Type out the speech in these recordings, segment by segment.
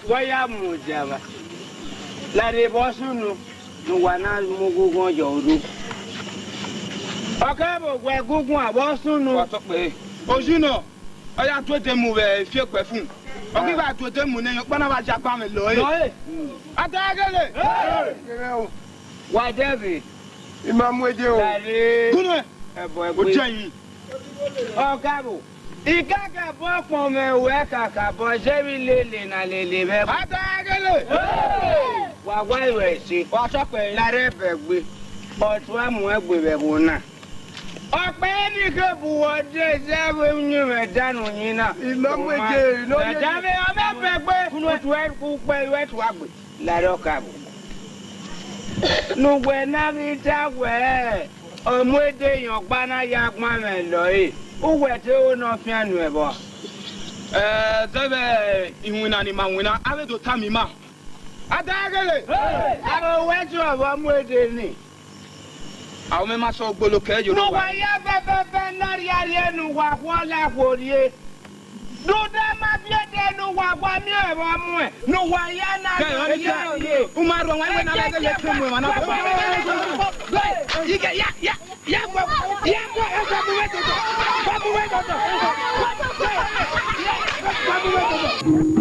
Waya mujaba. La rebosunu no wana mugugun yoru. Akabo gwe gugun abosunu. Wa to pe. Ojuno. Oya to temu we fi pe fun. Ogi ba to temu ne pana ba japa me lo e. Atagele. Wa David. Imamu eje o. Kunu. Ebo O jeyin. Akabo. Ikaka bo pon me we kaka bo jebi lele na lele be. Atagele. Wa wa iwe si. Wa to pe. La rebe gbe. Otu amu egbe be go na. Ọpẹ́ ní kò buwọ́ dé sẹ́wé ní mẹ́dánù yín náà. Ìmọ̀mú èjè ló yẹ. Mẹ́dánù ọbẹ̀ fẹ́ pé otu ẹ̀ kú pé ìwé tó wà gbé. Lárọ́ kàbọ̀. Nùgbẹ́ náà fi dáwẹ̀ ọmọ èdè yàn gbaná ya gbọ́n mẹ́ lọ yìí. Ó wẹ̀ tí ó náà fi ànú ẹ̀ bọ̀. Tẹ́lẹ̀ ìwìnà ni màá wìnà, á lè tó tá mi mà. Adágẹ́lẹ̀. Àwọn owó tí ọ̀bọ̀ mú èdè ni. Àwọn mẹ́ma sọ gbolo kẹ́ Yorùbá. Nùwà yá fẹ́fẹ́fẹ́ lórí ayé nùwà wọ́n lákòóyè. Dúdú má fi èdè nùwà wá ní ẹ̀rọ mú ẹ̀. Nùwà yá náà lórí ayé. Umaru àwọn ẹgbẹ́ náà lẹ́gẹ̀ẹ́ lè tún mú ẹ̀ náà. Yíkẹ́ yá gbọ́ ẹ̀sọ́ bu wẹ́ tọ̀tọ̀. Bọ́bú wẹ́ tọ̀tọ̀. Bọ́bú wẹ́ tọ̀tọ̀.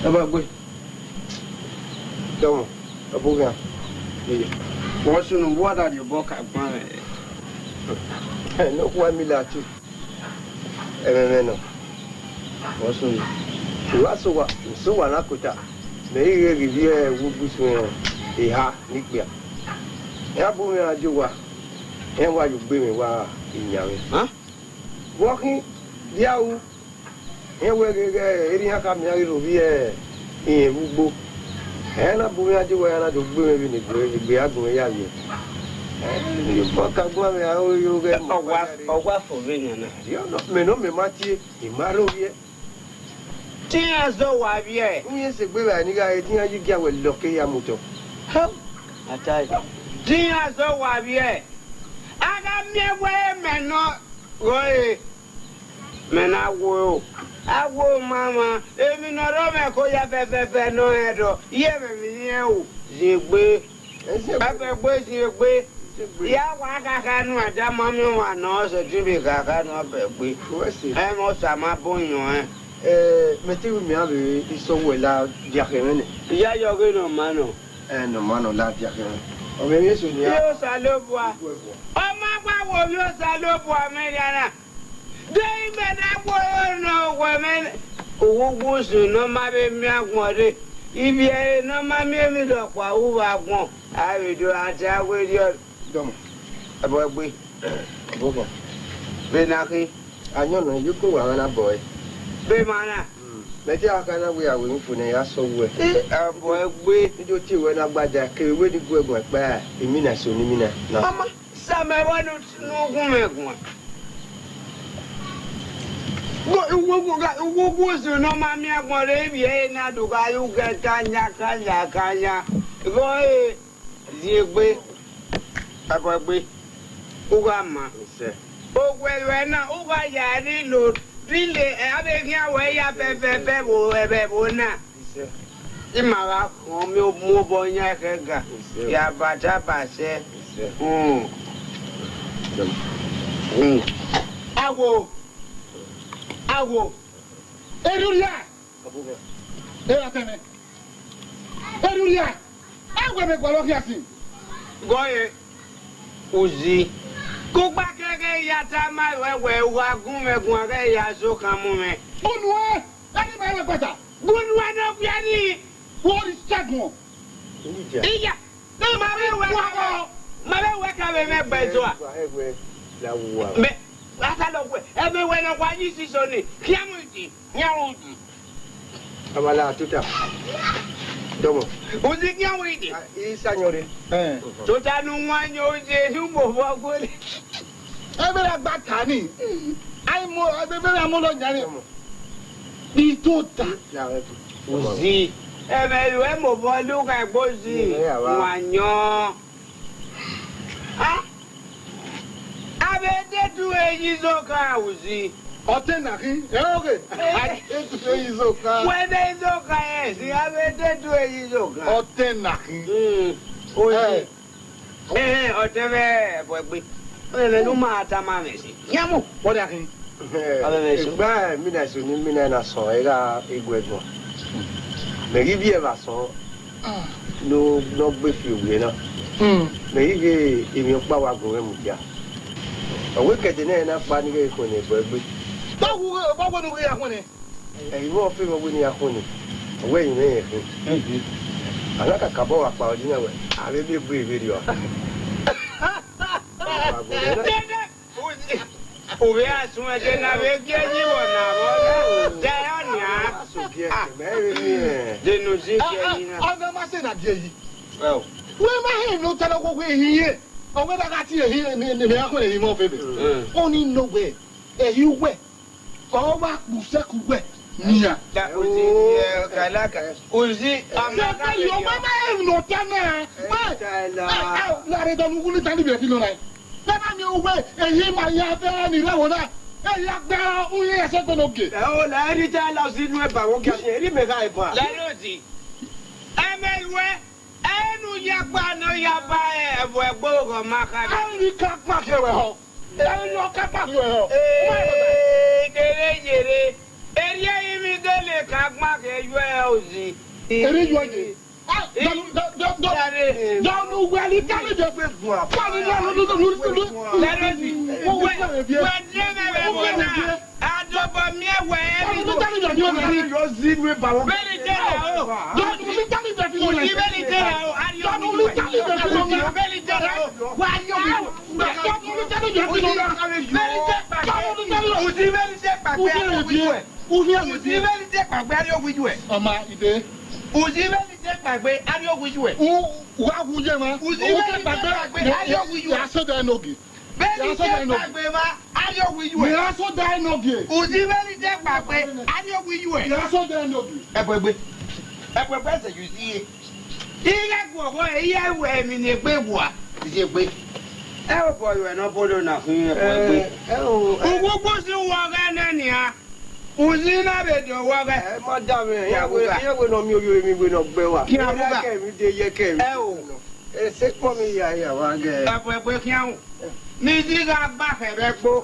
Abagwe. Então, Akobeghian. Wọ́n sunu wọ́dà di bọ́ ká gbọ́n rẹ̀. Ní kó wá mi láti. Ẹ̀mẹ̀mẹ̀ nọ. Wọ́n sunu. Ìwà sọ̀wà lákòótá. Mẹ́rin rẹ̀ rìbí ẹ̀ wúgbú sun ìhà nígbà. Ẹ̀ Akobeghian àjò wa. Ẹ̀ wá yóò gbé mi wá ìyá mi. Wọ́n kí díàwó. Ewe eri aka mi ari robi iye gbogbo na bu aje wa na do gbe mi ni gbe agun ya ye ni bo ka gbo mi a o yo ge Ọwá fò bẹ́yàn náà. yo no me no me mati imaro ye Tí a sọ wà bí ẹ̀. Nyi se gbe ba ni ga e ti an yi gi awe lo ke ya moto. Àtàyè. Tí a sọ wà bí ẹ̀. Aga mi ẹgbẹ́ mẹ́nà rọ̀ẹ́. Mẹ́nà wo o. Awo mama, èmi nọ̀rọ̀ mẹ́ kó ya fẹ́fẹ́fẹ́ náà ẹ̀dọ̀. Iye mẹ́mi yẹn o. Zègbé. Afẹ́gbé zègbé. Ìyá wa kàkà nù àjà mọ́mí wà náà ṣe tí mi kàkà nù afẹ́gbé. Ẹ mọ sàmà bóyàn ẹ. Meti mi a be isowo la diakere ne. Ìyá yọrí nà má nà. No mano la diakere. O me mi so ni a. Yóò sàlóbùà. Ọmọ àgbàwò yóò sàlóbùà mẹ́rìnà. Dé ìmẹ̀dàgbò ọ̀nà wẹ̀mẹ́. Owó gbósù náà má bẹ mí àgbọ̀n dé. Ibi ẹ̀rẹ̀ náà má mí èmi lọ̀pọ̀ àwùwà àgbọ̀n. Àrèdò àti àwẹ̀dì ọ̀dọ̀. Dọ́mọ̀. Ẹ̀bọ̀ ẹgbẹ́. Bọ́bọ̀. Bẹ́ẹ̀ náà kí. Anyọ̀nà yóò kó wà wọn bọ̀ ẹ́. Bẹ́ẹ̀ máa nà. Mẹ́tí àkànnà wí àwọn ìfúnni yà sọ wẹ̀. Ẹ̀bọ̀ ẹgbẹ́. Níjó tí ìwé náà gbájà kiri wé ní gbọ́ ẹ̀gbọ́n ẹ̀pẹ́ èmi náà sọ ní mí náà. Ọmọ sàmẹ́wọ́n ní ogún mẹ́gùn. Ugwu gbósù náà má mí àgbọ̀n rẹ̀ ibi ẹ̀yẹ náà dùkọ̀ ayúgẹ̀ kányá. Ìgbọ́ ẹ̀ zègbé. Ẹ̀bọ̀ ẹgbẹ́. Uga ma. Ogwelwe na uga ya rilo rile abeghi awe ya bebe wo ebe wo na. Imara ko mi mo bo nya kega. Ya bata base. Awo. Erulia. Atene. Erulia. Agwe me gwalo kiasi. Goye. Uzi. Kugba keke ya tama wewe wa gumegun re ya so kan mu me. Onwe, ani ba we pata. Gunwa no piani. What is chagun? Iya. No ma be we ka be me gbezo a. La wa. Me ata lo we. E me we no kwa yi si so ni. Kiamuti. Nyamuti. Abala tuta. Domo. Uzi kiamuti. Isa nyore. Tuta nu wanyo je humbo bo gole. E be la gbata ni. Ai mo e be la mo lo nyare. Bi tuta. Uzi. E me we mo bo lu ka gbozi. Wanyo. Ah. Abede tu eyi zoka uzi. Otenaki. Okay. Etu eyi zoka. Wede zoka esi abede tu eyi zoka. Otenaki. Ozi. Otebe bwegbe. Ele no mata mamesi. Nyamu. Odaki. Ba mi na so ni mi na so era egwegbon. Me ri bi e ba so. No gbe fi owe na. Me ri ge emi pa wa gun e mu ja. Owe kete na pa ni ge ko ni egbe. Bawo no ya hone. Iwo fi mo ni akoni. Owe yin e fi. Alaka kabo wa pa odi na we. Are bi bu video. Owe asun eje na we ge yi wona bo. Ja yo ni a. Denu si ge yi na. Ona ma se na die yi. Well. We ma he no tell ko we hiye. Owe da ka ti ehi ni akon ehi mo febe. Oni no we. Ehi we. O wa ku se ku we. Nia. Da uzi kalaka. Uzi amaka yo mama he no tana. Ma. La re don ku ni tani be ti lo nai. Baba mi owe ehi ma ya be ni lawo na. E ya gba uye se to noge. O la ri ta la sinu e ba wo ga se ri me ga e ba. La rozi. Emewe enu ya gba no ya ba e bo egbo go maka. Ani ka pa ke we ho. E lo ka pa ke we ho. Kere jere. Eria imi dele ka gba ke yo e ozi. Eri yo je. Don't know where he can get with one. Uzibe ni te gbàgbé ari ogwiju e. Wa wuje ma. Uzibe ni te gbàgbé ari ogwiju e. Ya so da nogi. Beni te gbàgbé ma ari ogwiju e. Ya so da nogi. Uzibe ni te gbàgbé ari ogwiju e. Ya so da nogi. Egbegbe se you see. Ile gbo e iye we mi ni pe bua. Ti pe. E o bo yo na bolo na fun e pe. Gbogbo si wo ga na ni a. Uzina be do wa ga. Madam ya we no mi oyo mi we no gbe wa. Ki abuga ke mi de ye ke mi. Se po mi ya wa ge. Apepe ki an. Ni ji ga gba fere gbo. O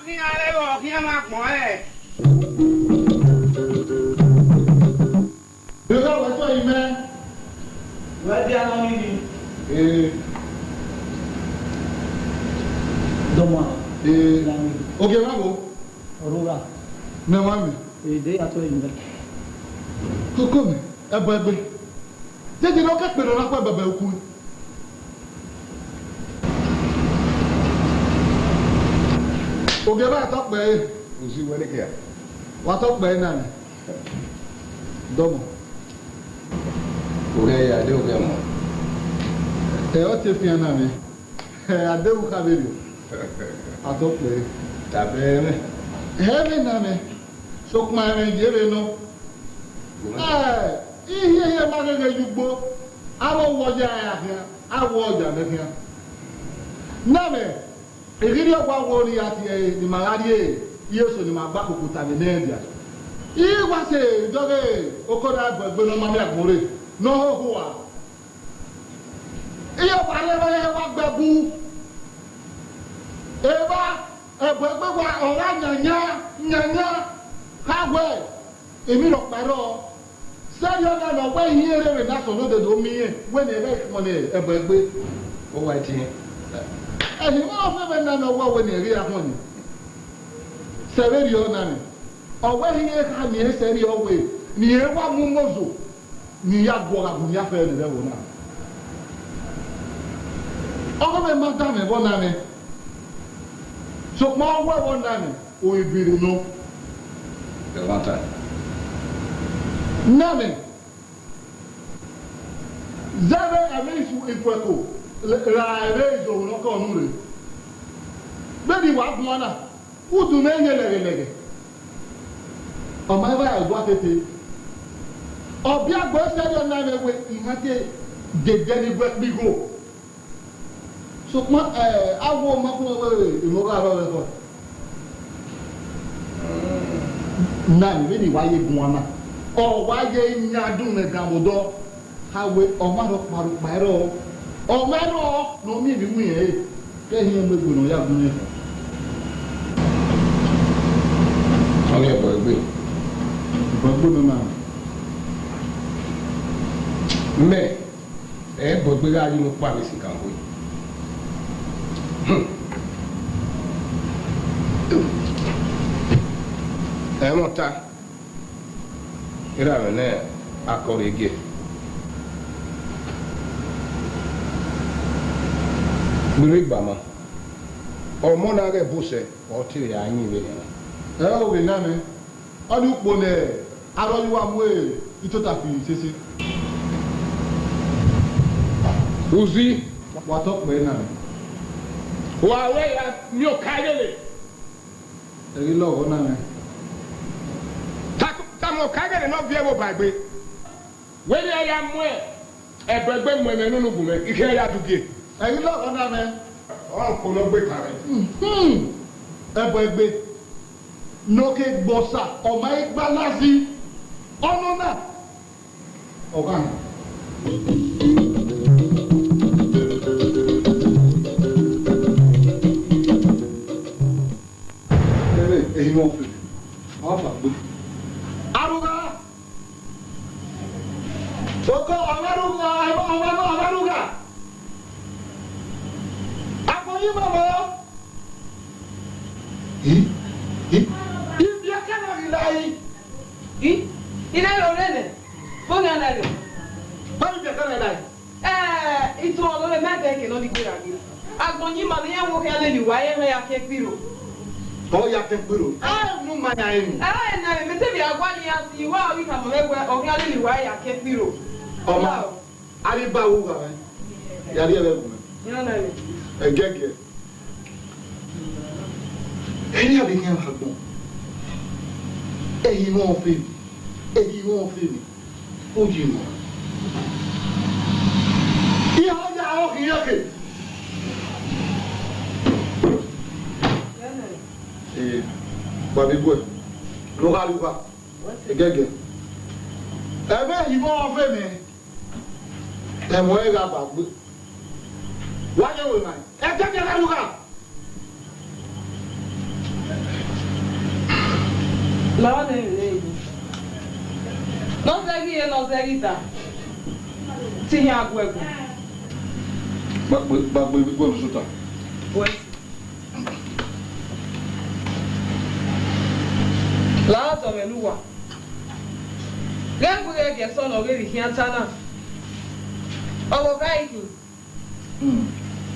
ki are o ki ma pon e. Yo wa to ime. Wa di àwọn ni. Doma. Okay ma go. Aurora. Me wa mi. Èdè ato ime. Koko mi. Ebo egbe. Jeje no ka pe no na pa baba oku. Oge ba to pe. Ozi wele ke ya. Wa to pe na ni. Domo. Oge ya de oge mo. O te fi na mi. Adewu ka be ri. Ato pe. Tabe. Heaven na me. So kuma re jere no. Ihe ma ge jugbo. Awo woja ya hia. Awo oja me hia. Na me. Egiri ogwa wo ni ati ni magari e. Yeso ni magba kokuta ni nebia. I wa se doge okoda gbegbe no mami agbore. No ho ho wa. Iyo pare wa gbebu. Eba ẹgbẹgbẹ wa ọ̀rá nyanya káwẹ èmi lọ pẹ̀rọ sẹ́yìn ọ̀nà ọ̀gbẹ́ yìí eré rẹ̀ náà sọ̀rọ̀ dèdè omi yẹn wẹ́n ní ẹgbẹ́ ìfọ̀n ní ẹgbẹgbẹ. Ó wá ti. Ẹ̀sìn wọn fẹ́ bẹ́ẹ̀ náà ọwọ́ wẹ́n ní ẹ̀rí ahọ́n ni sẹ́rẹ́ rí ọ̀nà ni ọ̀gbẹ́ yìí ká ní ẹsẹ̀ rí ọ̀wẹ́ ní ẹ̀ wá mú mọ́zọ̀ ní ya gbọ́ àbùn yá fẹ́ rẹ̀ wọ̀ náà. Ọkọ bẹ́ẹ̀ má dá mi bọ́ náà ni So more one name, we be no. The one time. Name. Zebe amisu ikweko. La ezo no ko nure. Baby wa mwana. Udu menye lege. O ma ba agbo tete. Obi agbo se yo na mewe ihate de ni gbe bigo. So ma awo ma ko we mo ga ro ko. Na ni ni wa ye mwana. O wa ye nyadun me gamodo. Hawe omaro paru pairo. Omaro no mi bi mu ye. Ke hin me gbo no ya gun e. Ole boy. Gbogbo mi ma. Me gbogbo ga yi mo pa mi si kan ko. Monta. Ira me ne Akobeghian. Biri gbama. Ọmọ na ga bose o tiri anyi we ni. O we na me. Onu po ne aroliwa mu e itota fi sese. Uzi Wa to pe na me. wa we ya mi o ka le. Eri lo na me. Ta mo ka le no vie wo bagbe. We ni ya mu ebegbe mu me nunu gu me ike ya dugie. Eri lo na me. O ko no gbe kare. Ebegbe. Noke gbosa o ma igbalazi. Ono na. Ogan. Èyí wọ́n fi wọ́n fà gbé. Arúgá! Sọ́kọ́ ọ̀mẹ́rúgá ọ̀mẹ́rúgá! Àpòyí bàbá! Ibi akẹ́nà ìlàyé. Ilé ìrọ̀lẹ́ fún ẹ̀nà rẹ̀. Báyìí bí akẹ́nà ìlàyé. Ìtú ọ̀lọ́rẹ̀ mẹ́tẹ̀ẹ̀kì lọ́dí gbéra gí. Agbọ̀nyí màá ní ẹ̀wọ̀n kí a lè lè wáyé rẹ̀ akẹ́ pírò. Oh, ya te puro. Nu manya enu. Na me te bi agwa ni asi wa wi ka mo megwe o ya le wa ya ke piro. Oma. Ali ba wu ga. Ya ri ebe wu. Ya na le. Egege. Eni abi ni agbo. Eyi mo fe. O ji mo. Iho ya o ki yoke. Babigwe, Logaluga, Egege. Ebe ìbọn ọ̀fẹ́ mi, ẹ̀mọ́ ẹ̀gá gbàgbé. Wáyé wò náà, ẹ̀jẹ̀ Logaluga. Lọ́wọ́ ní ìlú èyí. Lọ́sẹ̀gì yẹn lọ́sẹ̀gì ta. Tí yẹn àgbo ẹ̀gbọ́n. Gbàgbé gbígbó mi sóta. Láàtọ̀ mẹ́lú wà. Gẹ́gbẹ́ gẹ̀ sọ́nà orí ìhìn tánà. Ọgbọ̀ káyìkì.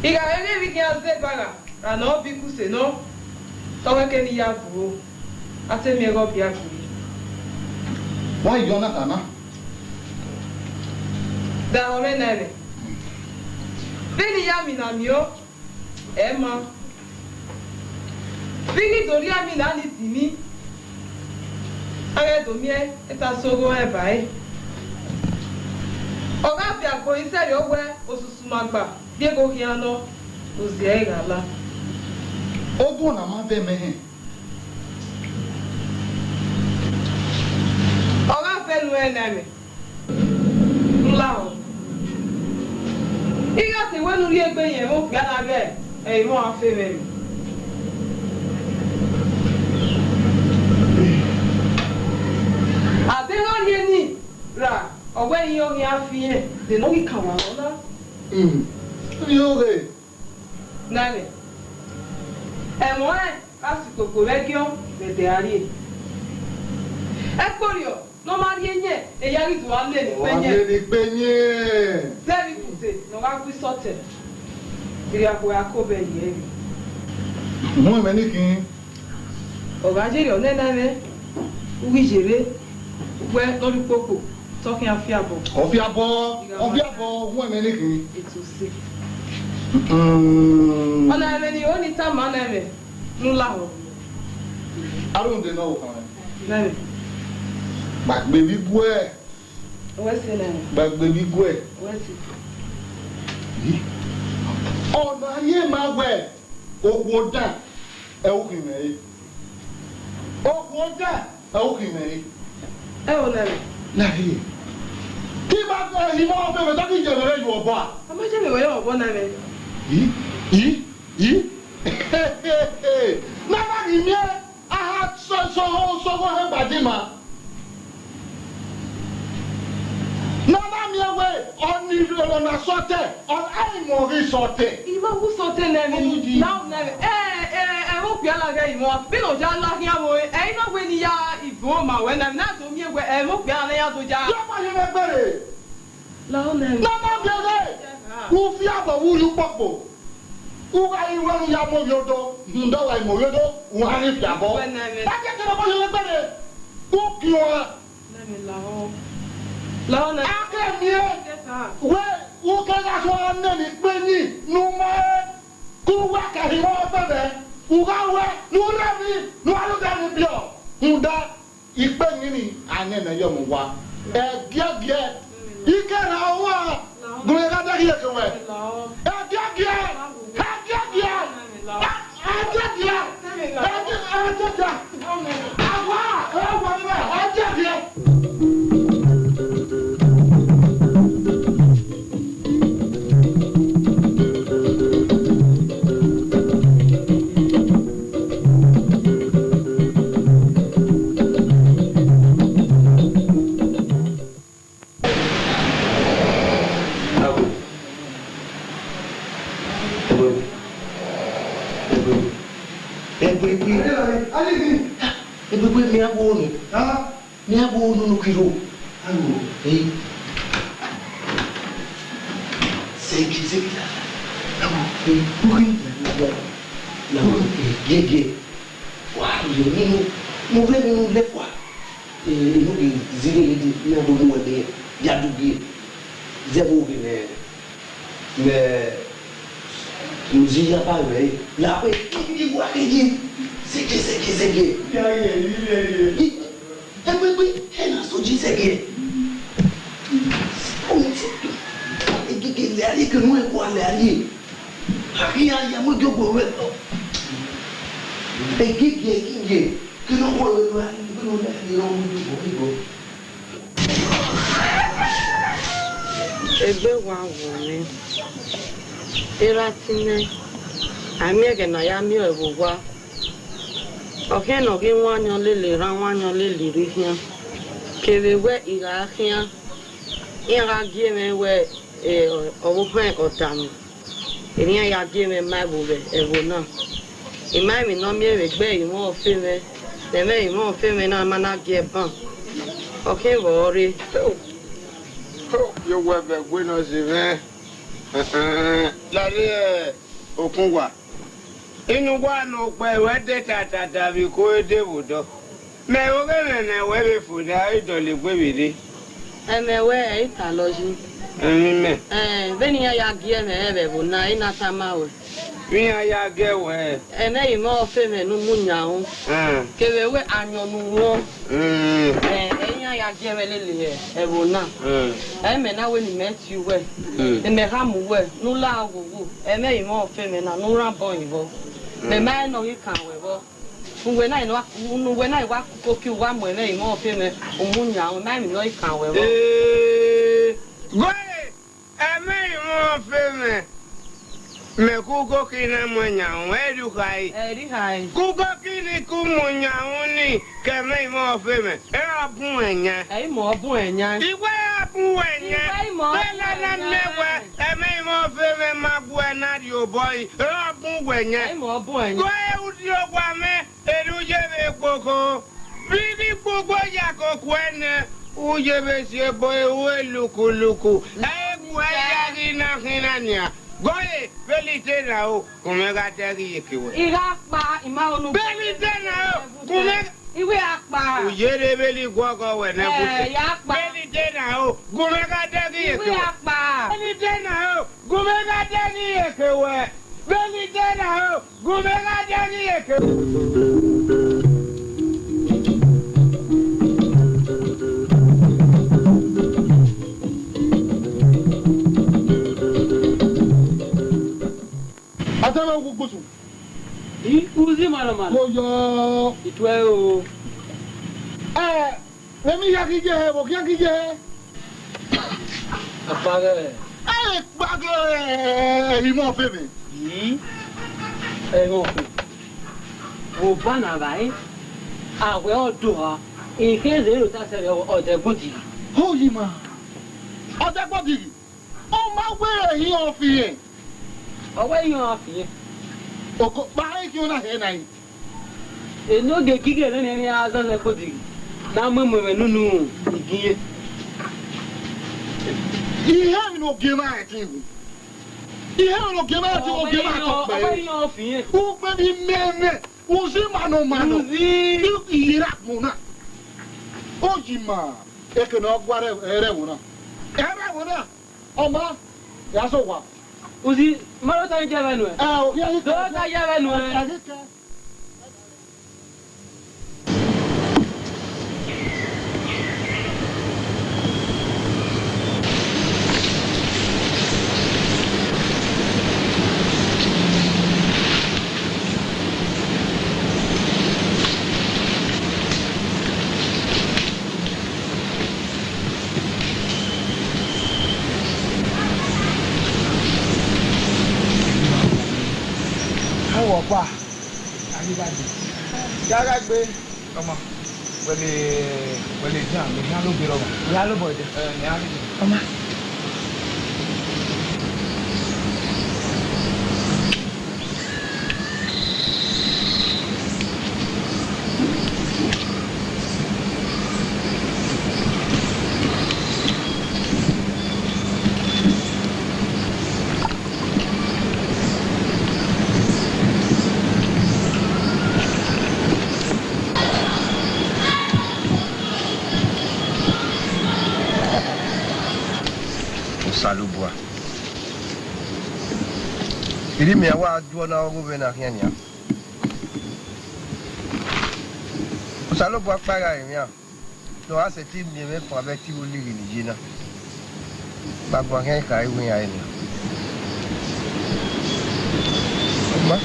Ìgbà rẹ̀ rí kí a ṣe gbára, rànà bí kùsè náà. Tọ́wẹ́kẹ́ ní ya bùrú. Àtẹ́mi ẹ̀rọ bí a kìí. Wọ́n ìjọ náà kàná. Da ọ̀rẹ́ náà rẹ̀. Bí ni yá mi nà mí ó, ẹ̀ mọ́. Bí nítorí àmì náà ní tì mí. Ààrẹ Dòmíẹ́ ẹ̀ta sóró ẹ̀bà ẹ̀. Ọ̀gá àfi àgbo iṣẹ́ rẹ̀ ó wẹ́ òṣùṣù máa gbà Diego Hiano òsì ẹ̀ ìrànlá. Ó dùn ọ̀nà máa fẹ́ mẹ́hìn. Ọ̀gá àfẹ́ nu ẹ̀ nà rẹ̀. Ńlá ọ̀. Ìgbà tí wẹ́nu rí ẹgbẹ́ yẹn ó fi àná bẹ́ẹ̀ ẹ̀yìn mọ́ àfẹ́ rẹ̀. Àbẹ́rẹ́ yẹn ní ra ọ̀gbẹ́ yìí ó ní àfihàn dènà ó kà wà lọ́nà. Ní oge. Nálẹ̀. Ẹ̀wọ̀n ẹ̀ lásìkò kò rẹ́gíọ́ lẹ̀dẹ̀ àárẹ̀. Ẹ kórìọ̀ ló máa rí ẹ̀yẹ̀ ẹ̀yà rìtù wá lé ní pẹ́yẹ̀. Wà lé ní pẹ́yẹ̀. Lẹ́rìí kùtè ní wá gbé sọ́tẹ̀. Ìrìàpò Akobeghian. Mo me ni kin. O ga jere o nena me. Uwi jere. Ugbe lori popo. Talking afiabo. Ofiabo, mo me ni kin. It's sick. Ona me ni oni ta ma na me. Nula ho. Arun de no kan. Na me. Gbàgbé bíbú ẹ̀. Wọ́n sì náà. Gbàgbé bíbú ẹ̀. Wọ́n sì. Ọ̀nà ayé máa wẹ̀ okùn ọ̀dà ẹ̀ òkè mẹ́rin. Okùn ọ̀dà ẹ̀ òkè mẹ́rin. Ẹ wò lẹ́rìn. Láyé. Kí bá fẹ́ ìmọ̀ ọ̀fẹ́ mi tọ́kì ìjẹ̀bẹ̀ rẹ̀ yóò ọ̀bọ̀ à. Ọmọ jẹ́ mi wọ̀nyẹ́ ọ̀bọ̀ náà rẹ̀. Yìí. Náà ní mi ẹ́ aha sọ́kọ́ ẹ̀ gbàdí ma. Nana mi ewe oni na sote on ai mo ri sote. Ima wu sote na mi. Now na mi. Ho pia la ga imo. Bi no ja la hia mo. Na we ni ya ibo ma we na na so mi ewe ho pia na ya to ja. Yo ma ye me gbere. La o na mi. Nana mi ewe. Ku fi abo wu yu popo. U ga yi wonu ya mo yodo. Ndo wa mo yodo. U ha ni fi abo. Ba ke ke ba ye me gbere. Ku ki o. Na mi la o. Lọ́nà. Akẹ́mi wẹ́ wúkẹ́gà tó wà nẹ́ni pé ní numẹ́ kú wá kẹ̀hìn wọ́n fẹ́fẹ́ wúkà wẹ́ núrẹ́mi núwálùkẹ́mi bíọ̀ ńdá ìpè yìí ni ànẹ́nà yọ̀ mú wa ẹ̀gíẹ̀gíẹ̀ ìkẹ́nà owó gbọ̀ngàn dẹ́kì yẹ̀ kẹwẹ́ ẹ̀gíẹ̀gíẹ̀ àwa ẹ̀wọ̀ mẹ́ ẹ̀gíẹ̀gíẹ̀. Ebebe mi abonu. Mi abonu no kiro. Ayo. Eh. Seki. Ayo. Eh, kuri. La mo gege. Wa, yo mo ve mi le kwa. No bi zile di na do mo de ya dugi. Zebo bi me nous y a pas ouais. La paix qui voit qui c'est que oui, elle a son dit c'est que on est allié que nous quoi les alliés rien il y a moi que go ouais et qui que nous ebe wa woni eratine amiege na ya mi ewugwa oke no gi wanyo lele ran wanyo lele ri hian kere we ira hian ira gie me we owo fen otami eniyan ya gie me mai bo be ewo na imai mi no mi egbe imo ofe me teme imo ofe me na mana gie ban oke wo ri yo webe gweno zive lari okun wa inu wa no pe we de tata bi ko de budo me o gele na we be fuda idole gbebide emewe ita loji me beni ya gie me ebe bu na ina tamawe mi ya gewe ene imo ofe me nu munyaun kewewe anyonu wo enya ya gie me lele ebu na eme na we ni meti we eme ha mu we nu la agugu eme imo ofe me na nu ran bon ibo me ma no yi kan we bo unwe na ino unwe na iwa koki wa mo eme imo ofe me omunyaun ma mi no yi kan we bo go eme imo ofe me me kuko kina mwanya wedu kai eri hai kuko kini kumunya uni keme mo feme era buenya ei mo buenya iwe buenya bela na mewe eme mo feme mabuena dio boy era buenya ei mo buenya go e udio kwa me eruje be koko bibi gbogbo ya koko ene uje be se boy we lukuluku e bu ya gina kinania Goye, belite na o, kumega teri yekewe. Ira pa ima onu. Belite na o, kumega. Iwe akpa. Ujere beli gogo we ne bute. Ya pa. Belite na o, kumega teri yekewe. Iwe akpa. Belite na o, kumega teri yekewe. Belite na o, kumega teri yekewe. Atama gugusu. Uzi mara. Koyo. Itwe o. Emi yakije, bo yakije. Apagere. Bagere, imo feme. Yi. Mo. O bana vai. Awe odo. Ikeze lo ta sere ode godi. Oyima. Ode godi. O ma we hi ofie. Owe yan afie. Oko ba ki ona he nai. Enoge gige ne ni azase godi. Na memo nunu igiye. Ihe mi no gema ati. Ihe no gema ati o gema to pe. Owe yan afie. O pe bi meme. O si mano. Uzi. Ira muna. Oyima. E ke no gware ere wona. Ere wona. Oma. Ya so wa. Uzi maro ta jave nu. O ya Do ta jave nu. Pa ayibadi gaga gbe ọmọ wele jam le han lo be ro ya lo boy de ni ani ọmọ Salubwa. Ili mi awa adwo na ogo be na hiania. Salubwa para emia. Do a se ti mi me fun abe ti o liri ni jina. Bagbo hen ka iwe ya ni. Oma.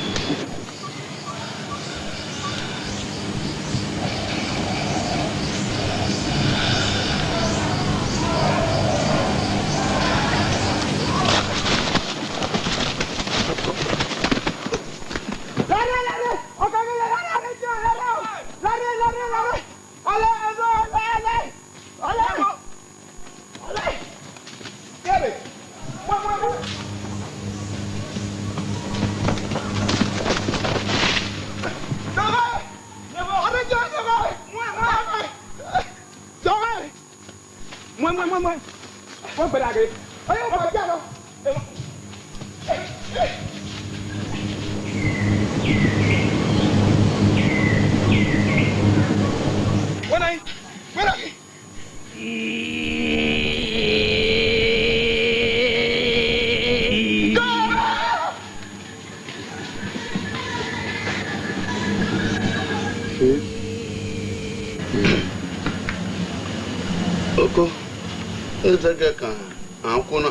Oko, ezege kan ankuna.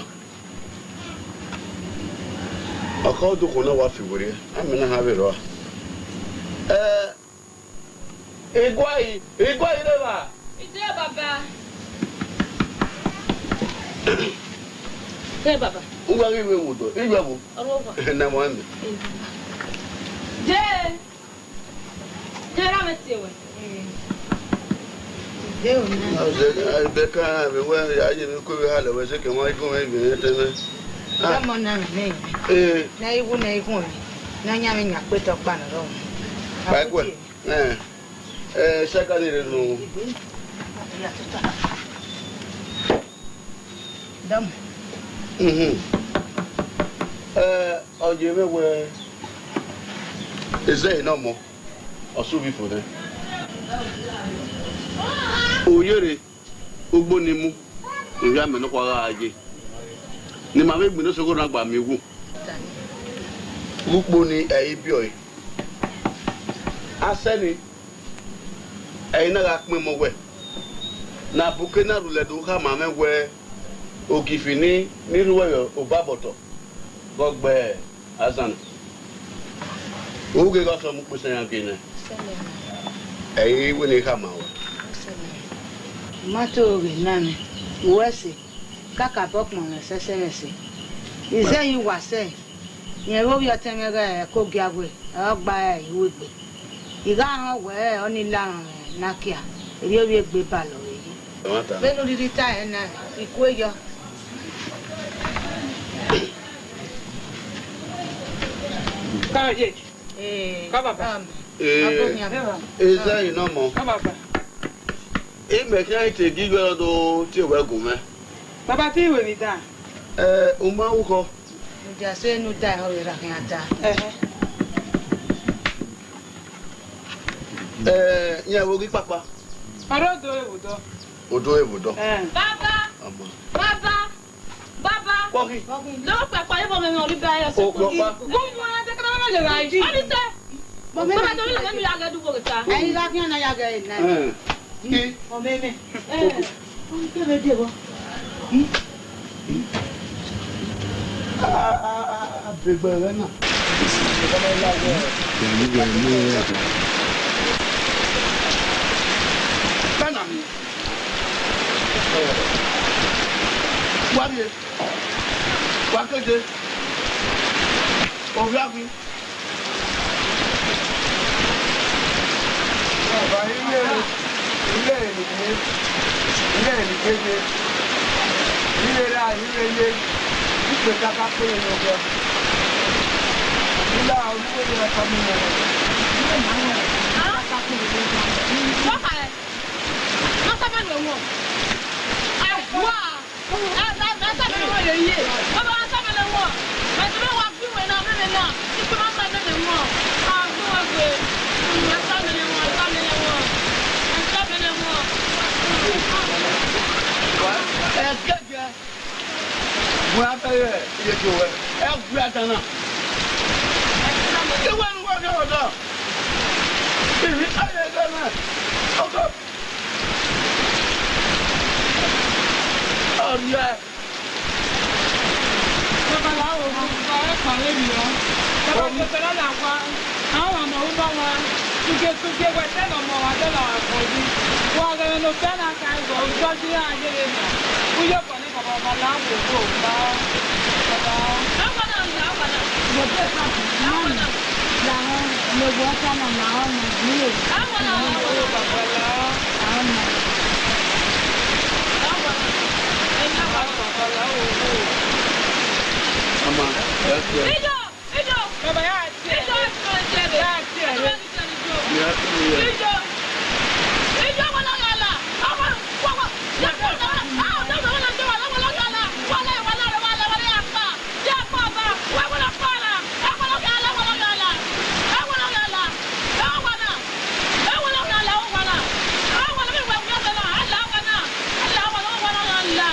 Oko duko na wa figure, amena ha be ro. Igwai le ba. Ije baba. Ke baba. Uwa ngi we wudo, igwa bu. Orowa. Na mo ande. Je. Je ra metewe. Beka me we ya je mi ko we hala we se ke mo igun me bi tene. Damo na me. Na iwu na nya me nya pe to pa na ro. Ba ko. Saka ni re no. Damo. ọjọ́ mẹ́wẹ́ ẹsẹ̀ iná mọ́ ọ̀ṣùbí fò dẹ́. Òyèrè ogbó ni mú ìyá mi nípa ara ajé ni màmá ìgbìn ní sọ́kọ́ náà gbà mí wò. Rúpọ̀ ni ẹ̀yìn bí ọ̀yẹ́. Asẹ́ni ẹ̀yin náà pín mọ́ wẹ̀. Na Burkina Ruledo ká màmá wẹ̀ òkìfì ní nírúwẹ̀yọ̀ òbábọ̀tọ̀ gbọ́gbẹ́ Azan. Owó gẹ́gẹ́ sọ mú pèsè yàn kìíní. Ẹ̀yin wẹ̀ ní ká máa wẹ̀. Mato rè náà mi, ìwẹ́sì, káàkà bọ́pọ̀ rẹ̀ sẹ́sẹ́rẹ̀sì. Ìṣe yìí wà sẹ́yìn. Ìyẹn lórí ọtẹ mẹ́rẹ̀ kó gíagwe, ẹ̀rọ gba ìwé gbé. Ìgá àwọn wẹ̀ ọ́ ní láàrùn rẹ̀ nákìá, èyí ó rí gbé bà lọ rẹ̀ yìí. Bẹ́ẹ̀ni dídí táyà náà, ìkó yọ. Káyé. Kábàbà. Ẹ̀ẹ́dẹ́ iná mọ́. Kábàbà. Ìmẹ̀kẹ́ ètè gígbẹ́ lọ́dọ̀ tí ìwé gùn mẹ́. Bàbá tí ìwé mi dà. O máa ń wúkọ. Ìjà sí inú dá ẹ̀họ́ rẹ̀ ràkìn àtà. Ìyẹn wo rí pápá? Ọ̀rọ̀ odò èbùdó. Odò èbùdó. Bàbá. Bàbá. Bàbá. Kọ́kì. Lọ́wọ́ pẹ̀pọ̀ ayé bọ̀ mẹ́rin orí bẹ́ẹ̀ yọ sí kùdí. Gómìnà wọn ṣe kí wọ́n lè ra ìdí. Wọ́n ní sẹ́. Bàbá tó ní lọ́mí yàgẹ́ dúró kìtà. Ẹyin lákìn náà yàgẹ́ yìí náà. Kí? Ọ̀mẹ́mẹ́. Wọ́n kí ló dé wọ́n. Àbẹ̀gbẹ̀ rẹ̀ náà. Bẹ́ẹ̀nà mi. Wáyé. Wákéde. Òwúrọ̀ Bàbá ilé ìkéde, ilé ra ilé ilé, ìpè kaka pé èèyàn jẹ. Ilé àwọn olùkọ́ yẹn kọ́ mi yẹn. Ilé ìnáwó ẹ̀ kaka pé èèyàn jẹ. Wọ́pà ẹ̀ wọ́n sábà lò wọ́n. Wá ẹ̀ sábà lò wọ́n lè yé. Wọ́n bá wọn sábà lò wọ́n. Ẹ̀sìn bí wọ́n fi wẹ̀ náà mímì náà. Ìpè wọn sábà lò wọ́n. Àwọn wọ́n gbé. Ẹ̀ sábà lò wọ́n. Ẹ̀kẹ́jẹ́. Mo á fẹ́ yẹ iye tó wẹ̀. Ẹ gbé àtànà. Ṣé wọ́n ń wọ́n kẹ́wọ̀ dọ̀? Ìrì ayé ẹgbẹ́ náà. Ọkọ. Ọ̀rẹ́. Babaláwo gbogbo ẹ̀ pàlẹ́ mi lọ. Bàbá tó tẹ̀lé làwọn àwọn àmọ̀ ń bá wọn. Tuge wẹ̀ tẹ́lọ̀ mọ̀ wá tẹ́lọ̀ àkọ́jú. Wọ́n rẹ̀ ló fẹ́ náà ká ẹ̀gbọ́n òjọ́jú yá ayé rẹ̀ nà. Wúyọ̀ pọ̀ ní bàbá babaláwo kò bá bàbá. Àwọn náà ń gbà àwọn náà. Gbogbo ìpàdé náà làwọn gbogbo ọ̀sán náà làwọn ọmọ ìdílé. Àwọn náà ń Owó babalá. Àwọn ọmọ. ẹ̀yìn àwọn Babaláwo kò. Ọmọ ẹ̀kẹ́. Ìjọ! Bàbá yá àti ẹ̀. Ìjọ ìjọ ìjẹ̀bẹ̀. Yá àti ẹ̀ rẹ̀. Ìjọ! Ìjọ wọn lọ yàrá! Àwọn wọ́wọ́! Yàtọ̀ náà! Àwọn ọ̀dọ́ wọn lọ jẹ́ wọn lọ́wọ́ lọ́wọ́ yàrá! Wọlé àpá! Jẹ́ àpá ọba! Wọ́n lọ fọ́ọ̀rà! Ẹ̀wọ̀n lọ yàrá! Ẹ̀wọ̀n lọ yàrá! Ẹ̀wọ̀n lọ yàrá! Ẹ̀wọ̀n náà! Ẹ̀wọ̀n lọ yàrá! Ẹ̀wọ̀n náà! Ẹ̀wọ̀n lọ bí wọ́n gbé náà! Ẹ̀wọ̀n náà! Ẹ̀wọ̀n lọ yàrá!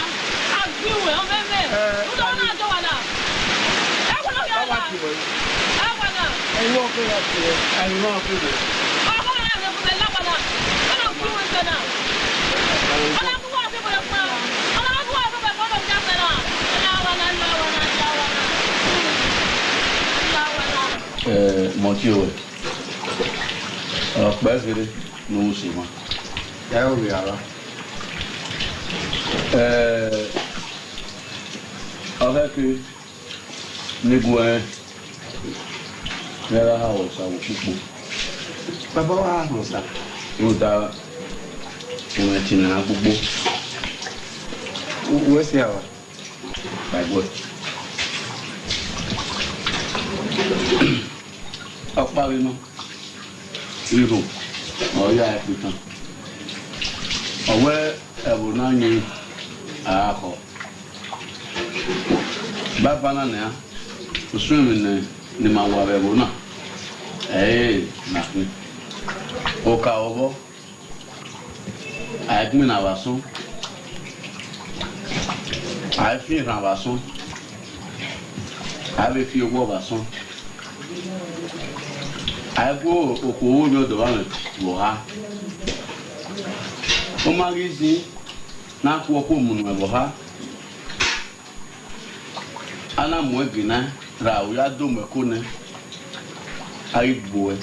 Àgbìwẹ̀ ọ̀mẹ́mẹ́! Ǹjọ́ náà jọ wà náà! Ẹ̀wọ̀n lọ yàrá! Ẹ̀wọ̀n náà! Ẹ̀yin wọ́n fẹ́ yà sí ẹ̀. Ẹ̀yin wọ́n fẹ́ bẹ̀. Mọ̀tí o ọ̀pẹ́ fèrè ló ń ṣe mọ́. Ẹ ò rí ara. Ọ̀fẹ́ kiri nígun ẹ̀ yẹ́rọ àwọ̀ ṣàwọ̀ púpọ̀. Bàbá wa hàn sá. Yóò dá ìwọ̀n ẹ̀tì náà gbogbo. Wọ́n ṣe àwọn. Bàgbọ́. Ọ̀parí náà. Irun ọ̀yá ẹ̀pì tán. Ọ̀wẹ́ ẹ̀bùn náà ní àákọ̀. Bàbá náà nìyà Osasuyi ni ma wa be bona. Na ni. O ka obo. Ai mi na vason. Ai fi ran vason. Ai be fi obo vason. Ai go okowo mi odo wa wo ha. O magazine na ku opo mu no wo ha. Ana mo egina ra o ya do mo ko ne. Ai boe.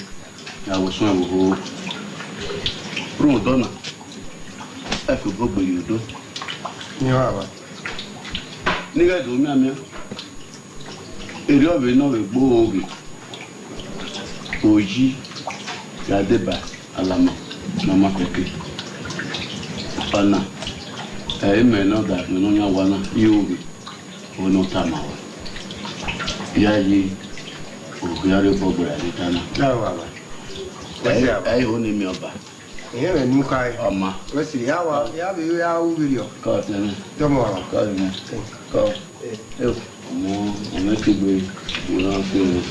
Ya wo so wo. Pro dona. E fi gbogbo yodo. Ni wa wa. Ni ga do mi amia. Eri obe no we gbo oge. Oji ya deba alama mama keke. Ana me no da no nya wana yobe. Ono tamawa. Ya yi o ya re gbogbo ya tana. Na wa wa. Ai ho ni mi oba. Ihe me nu kai. Ọma. Wesiri ya wa ya be ya u video. Ka tene. Domo wa. Ka ni. Ka. Mo me ti gbe. Mo na fi.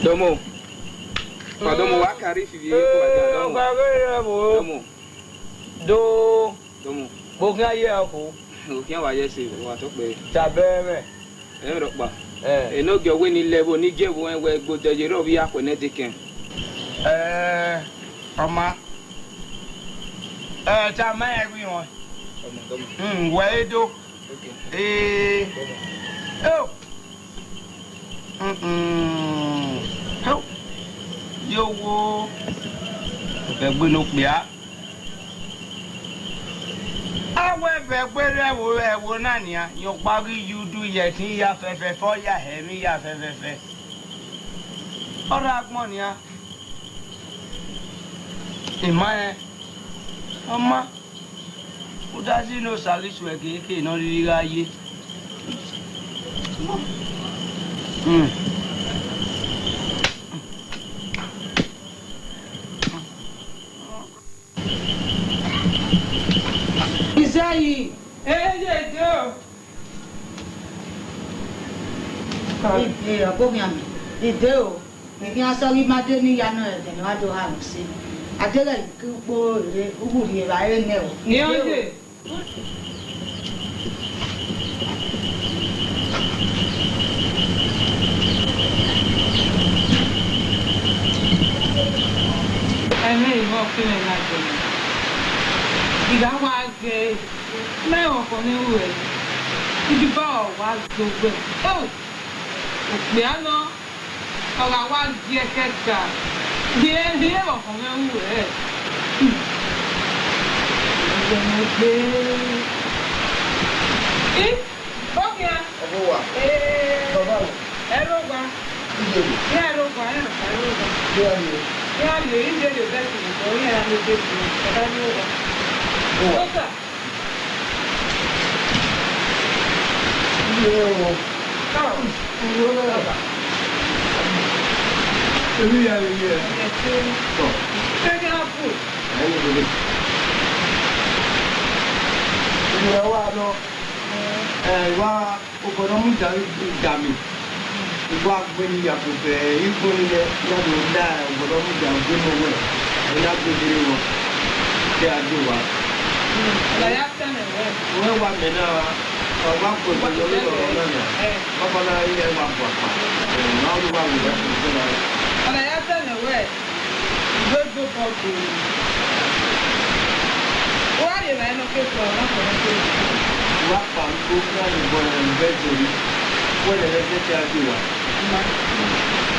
Domo. Domo wa kari fivi ko aja domo. Domo. Domo. Bo kan ye ko. O kian wa ye se wa to pe. Tabere. E ro pa. No gyo we ni level ni je wo en we go je ro bi akọ ne dikin. Ọma. Ta ma e wi won. Domo. We do. Okay. Oh. Help. Yo wo. Be gbe no pe a. Awe be gbe re wo na ni a. Yo pari yudu ye tin ya fefe fo ya he mi ya fefe. Ora agbon ni a. Ima Ọma. O da si no salisu e ke no ri ra ye. Isayi. Akobeghian. Ide o. Egi asori made ni yanu ede ni wa do ha lo si. Adele ikpo ere uguri ra ene o. Ni oje. Ìwọ kí lè máa jẹun. Ìgbà wa gẹ mẹ́wọ̀n kan ní ìwé ẹ̀. Ibi bá ọ̀wá gbogbo ẹ̀. Òpè àná ọ̀rọ̀ àwa di ẹ̀kẹ́ gbà. Bí ẹ̀wọ̀n kan ní ìwé ẹ̀. Ìgbẹ̀mọ̀ gbé. Ókè á. Ọbọ wa. Baba wo. Ẹ̀rọ gba. Ní ẹ̀rọ gba ẹ̀rọ gba. Bí a ni. Ya le inde de bẹ́ẹ̀ sì nìkan orí ẹ̀rọ méje sí ọ̀dá ní ọ̀dá. Lọ́sà. Ilé wọn. Káwọn ìwé lọ́ba. Èmi yà lè yẹ. Ẹ̀sìn Tọ̀. ṣẹ́gi ápù. Ẹyin lè. Ìyẹn wa lọ. Ìwà ọkọ̀nà mú jà mí. Ìwà gbẹ̀ni àpòfẹ́ ìgbóni yẹ yàtọ̀ dá ọkọ̀nà mú jà gbé mọ́ wẹ̀. Ẹ̀yà gbèdé wọn. Ṣé àjò wa? Ọ̀làyà tẹ̀lé wẹ̀. Wọ́n wà mẹ́nà ọ̀gbà kòtò lórí ọ̀rọ̀ náà. Bàbá náà yẹ wà pọ̀ pa. Náà ló wà wùdá tó tó náà. Ọ̀làyà tẹ̀lé wẹ̀. Gbogbo bọ̀gù. Wọ́n á lè ra ẹnu kékeré ọ̀nà kan tó. Wà pa nkó náà ní bọ̀ ẹ̀ ń bẹ́ torí. Wọ́n lè lẹ́sẹ̀ tí a jù wá.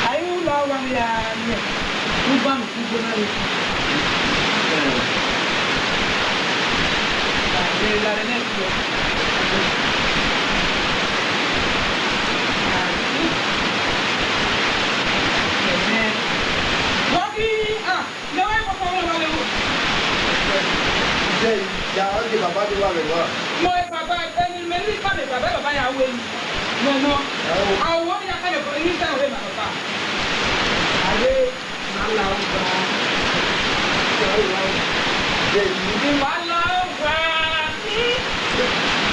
Ayé ń lọ wà ní ara ní ẹ̀. Ń bá mi kú gbóná lè fi. Ìlànà náà ti lọ. Mo e baba eni me ni ka me baba ya we ni. No no. Awo ya ka le ko ni sa we ma baba. Ale na la uba. Ni wa la uba.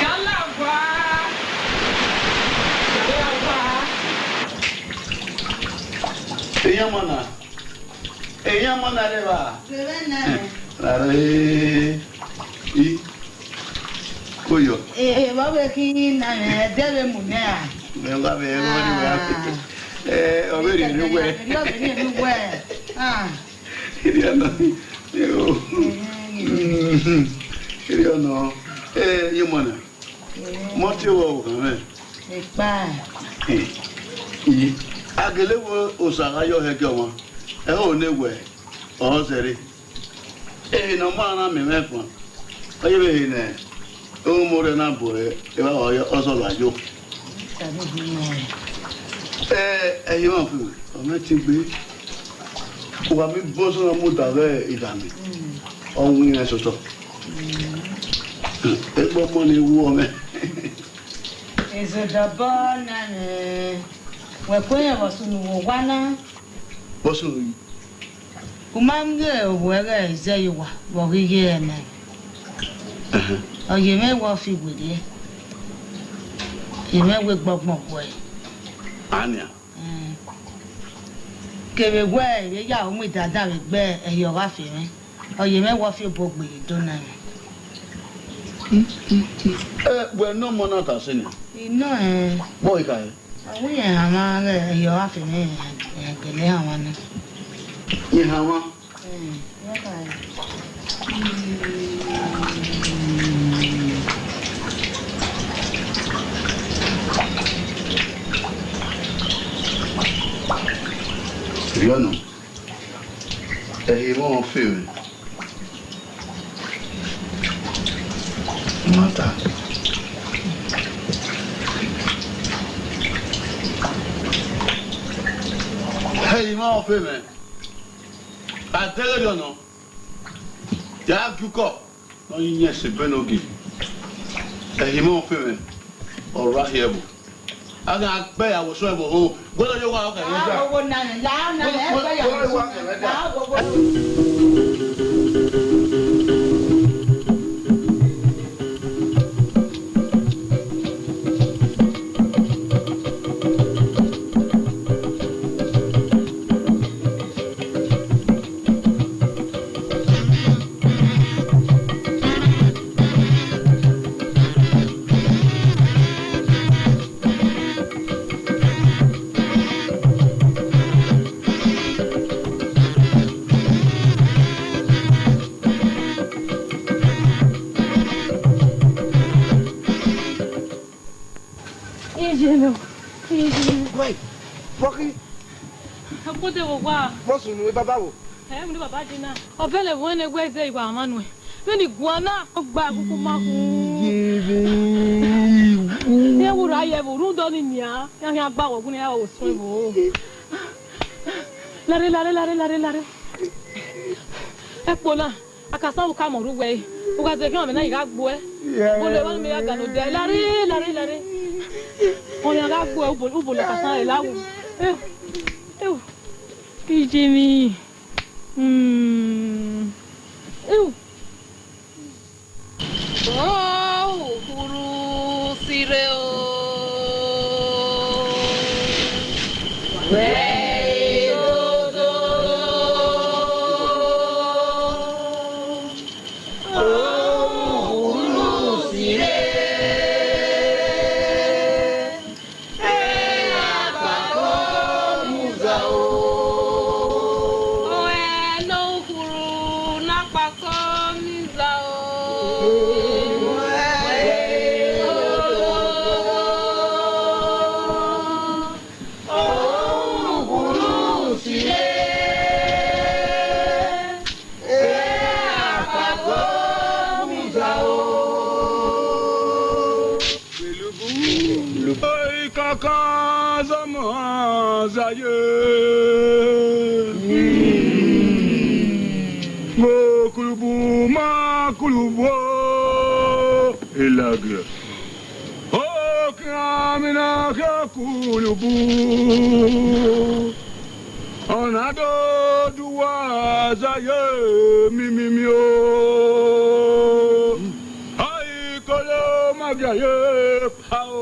Ya la uba. Ya uba. Eyan mana le ba. Koyo. Baba ki na debe mu na. Venga ve ngori wa. Oberi ni we. Iriano. Iriano. Yemana. Moti wo kan me. Epa. Agele wo osara yo he gbo. O ne we. O sere. No ma na me mefon. Oye be ne. O mo re na bo e ba o so la jo. Ẹ̀yin máa fi ọmọ ti gbé wà mí bọ́ sọ́nà mú dàbẹ́ ìdàmì ọ̀hún yẹn sọ̀tọ̀ ẹgbọ́n mọ́ ni ewu ọmọ ẹ̀. Ìzọdọ̀bọ̀ náà wẹ̀kọ́ yẹn wọ̀ sùn wò wá náà. Bọ́ sọ̀rọ̀ yìí. O máa ń gbé òwò ẹ̀rẹ́ ìzẹ́ ìwà wọ̀ gígé ẹ̀ náà. Ọ̀yẹ̀ mẹ́wàá fi wèlé. Ìmẹ́wé gbọ̀gbọ̀n wọ̀ ẹ̀. Ania. Kèrè wẹ́ ìwé yà ó mú ìdáadáa rẹ̀ gbẹ́ ẹ̀yọ̀ wá fi rẹ̀. Ọ̀yẹ̀ mẹ́wàá fi bo gbèrè dóná rẹ̀. Wẹ̀ náà mọ́ náà tà sí ni. Iná ẹ̀. Bọ́ ìka ẹ̀. Àwọn yẹn àwọn rẹ̀ ẹ̀yọ̀ wá fi rẹ̀ ẹ̀gẹ̀lẹ́ àwọn náà. Yìí hàn wọ́n. Riano, mon feu. Mata. Hey, mon feu, man. À tel non. Y'a du corps. Non, il n'y a c'est ben ok. Hey, mon feu, man. All right here. Aga pe awoso ebo ho godo yo wa ka yo ja wo na la e pe ya wo la wo Bọ́sùn ni bàbá wò. Mo ní bàbá dín náà. Ọ̀fẹ́ lè wọ́n ẹgbẹ́ ẹ̀sẹ̀ ìwà Amanwu. Lónìí guana gba àkókò máa kú. Ẹ wúro ayẹ̀wò rúndọ́ ni nìyà. Yàrá àgbà wọ̀gún ni ẹ wò sún ìbò. Lárí. Ẹ pò náà, àkàsán wò ká mọ̀rú wẹ̀ yìí. Wò ká tẹ̀ kí wọ́n mi náà yìí ká gbó ẹ. Mo lè wọ́n mi yà gànà dẹ̀. Lárí. Wọ́n yà ká gbó ẹ ubò lè kàsán rẹ̀ láwù. Jimmy. Oh, Huru Sireo. Kulubu ma kulubu lagi. Oh, kamina kakulubu. Onado duwa zaye mimimio. Ai kolo magaye pao.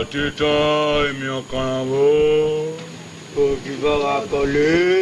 Tita, mio cavo, tu vas coller.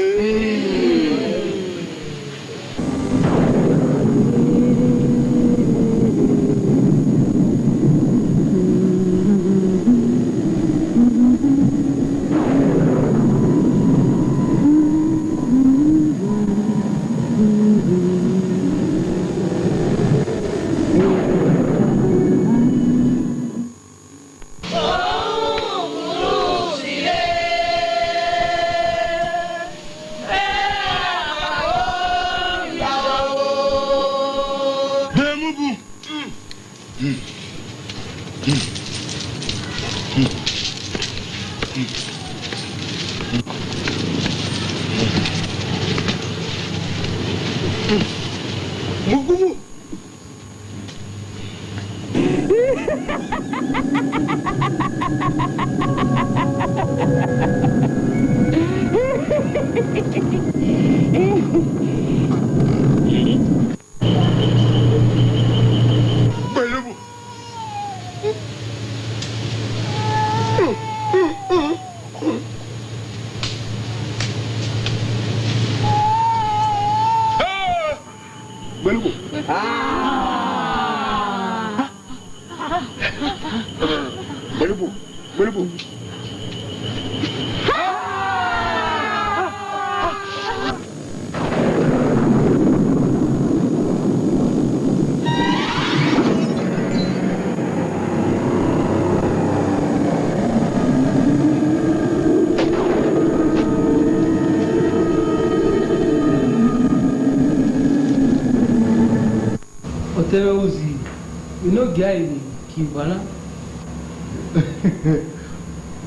Guy, Kibana.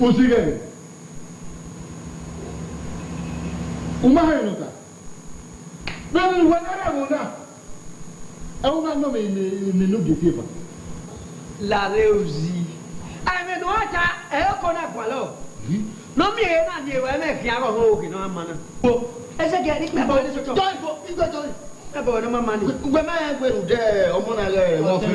Usige. Umahenota. Benin wanara mona. Auna no me no getifa. La reusi. Ai me doata e kona kwalo. No mi e na ni we me fiaro ho ki no amana. Bo, ese ge ni me bo ni so to. Joy. Ebe no mama ni. Ugbe ma ya gberu de omo na le mo fe.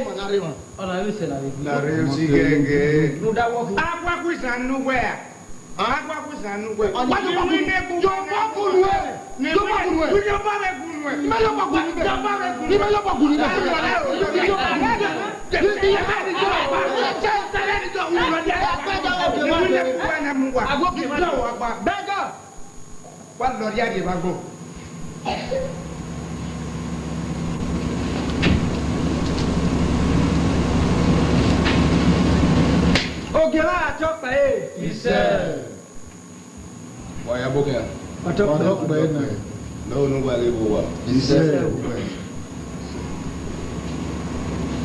Mana re ma. Ona we se la reusi gege. No da wo. Agwa kusanu gwe. Agwa kusanu gwe. Wa jo ba ku. Jo ba ku we. Jo ba ku we. Jo ba re ku we. Ima yo ba ku ni. Jo ba re ku. Ima yo ba ku ni. Jo ba ku ni. Jo ba ku ni. Ogera chokpa Ise. Waya boke. Chokpa na. No no wale bowa. Ise.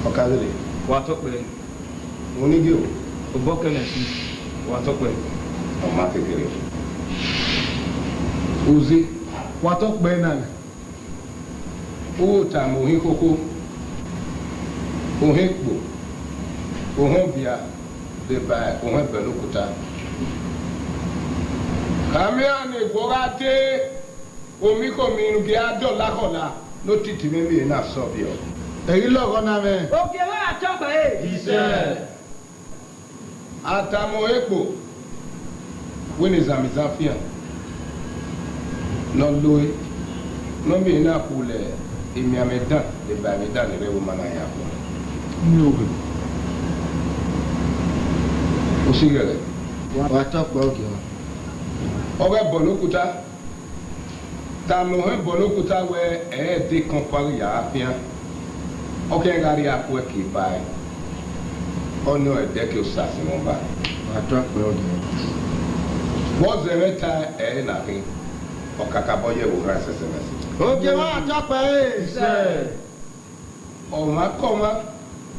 Okadele. Wa tokpe. Onigi o. Oboke na si. Wa tokpe. Ọma kékeré. Uzi. Wa tokpa na. O ta mo hin koko. Ohekpo, Ohobia, the by Ohebelukuta. Kamiani Gorate, Omiko Minugiado Lahola, no Titimemi in Asobio. Èyí lọ́kọ́ náà mẹ́. Òkè wá àtọ́gbà ẹ̀. Iṣẹ́ Atamo Ekpo, when is Amizafia? No Louis, no be enough for Imiamedan, the Bamedan, the woman I have. No. Osigere. Wà á tọ́pọ̀ òkè wọn. Ọ̀rẹ́ Bọ̀lókúta, Tamohe Bọ̀lókúta wẹ ẹ̀ẹ́dẹ́ kan parí àáfíà. Ọkẹ́ ńgárí àpò ẹ̀kì báyìí. Ọ̀nà ẹ̀dẹ́ kí o sàṣìmọ̀ báyìí. Wà á tọ́pọ̀ òkè wọn. Wọ́n zẹ̀rẹ̀ ta ẹ̀ẹ́ nàfín. Ọ̀kàkàbọ̀yẹ̀ wò rà sẹ̀sẹ̀mẹsẹ̀. Òkè wọn á tọ́pọ̀ ẹ̀. Ọ̀ma kọ́ma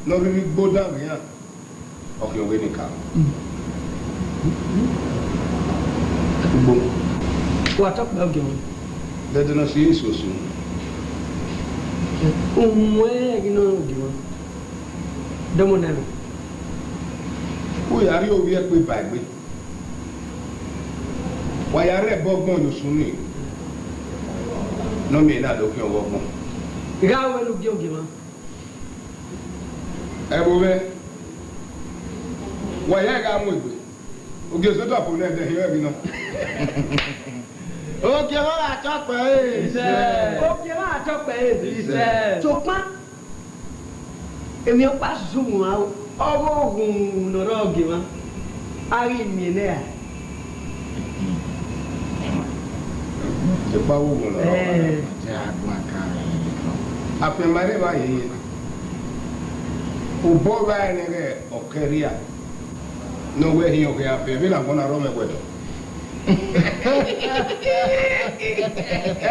lórí gbódà mìíràn. Ọkẹ́ òwe nìkan. Gbogbo. Wà á tọ́pọ̀ òkè wọn. Dẹ́dẹ́ náà sí èsòsò. Òmùú ẹ̀ kí náà òkè wọn. Dọ́mọ náà. Ó yàrá òwe ẹ̀ pé bàgbé. Wàyà rẹ̀ bọ́gbọ́n yóò sún ní. Nọ́mì náà lókè ọgbọ́n. Ìgá àwọn ẹnu gé òkè wọn. Ẹ wo bẹ́. Wàyà ẹ̀ka mú ìgbé. Ògè sọ́tọ̀ àpò náà ẹ̀dẹ̀ ìyọ́ ẹ̀bí náà. Òkè wọn á tọ́pọ̀ ẹ̀. Òkè wọn á tọ́pọ̀ ẹ̀. Tòpá. Èmi ọ̀pá sùnmù àwọn ọwọ́ ògùn lọ́rọ̀ ògè wọn. Ari mi náà. Ìpa ògùn lọ́rọ̀ wọn. Jẹ́ àgbọn kan. Àfẹ̀mọ́lẹ́ bá yẹ. Òbọ̀ báyìí ni rẹ̀ ọ̀kẹ́ríà. N'owó ẹ̀hìn ọ̀kẹ́ àfẹ́ bí làwọn náà rọ́ mẹ́gbẹ̀dọ̀.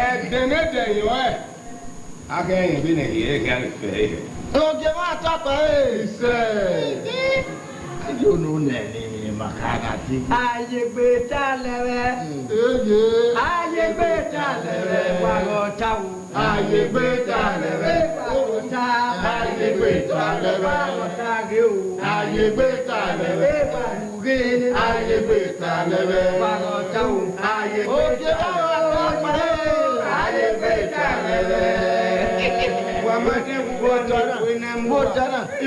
Ẹ̀dẹ̀nẹ́dẹ̀ yọ ẹ̀. Akẹ́yìn bí nìyí ẹ̀ kí á lè fẹ́ ẹ̀. Òkè wọn á tọ́pọ̀ ẹ̀. Yóò nù nẹ̀ẹ̀ni màkàràtì. Àyègbè tá lẹ́rẹ́. Àyègbè tá lẹ́rẹ́ wàrọ̀ táwù. Àyègbè tá lẹ́rẹ́. Wàrọ̀ tá. Àyègbè tá lẹ́rẹ́. Wàrọ̀ tá gé o. Àyègbè tá lẹ́rẹ́. Wàrùgé. Àyègbè tá lẹ́rẹ́. Wàrọ̀ táwù. Òkè wọn á tọ́pọ̀ ẹ̀. Àyègbè tá lẹ́rẹ́. Wàmọ́dé wúwo tó ìwé náà mú wa.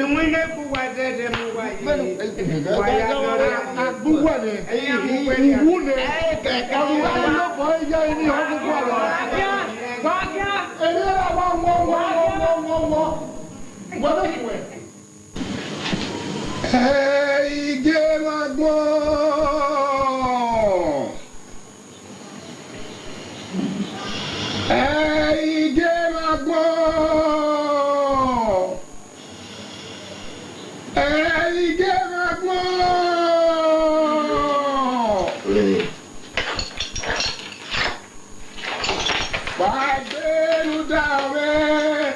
Ìwé náà kú wa dẹ́dẹ́ mú wa yìí. Wàyà lọ́la. Gbúgbà ni. Ẹ̀yin àbúgbé ni. Ìwú ni. Àbúgbà ni ló fọ ẹ̀yà ẹni ọdún gbà lọ. Wákíá. Èyí là wọ́n. Gbọ́dọ̀ fún ẹ̀. Ìgé máa gbọ́n. Ìgé máa gbọ́n. Ìgé máa gbọ́n. Pàdélu dàwẹ́.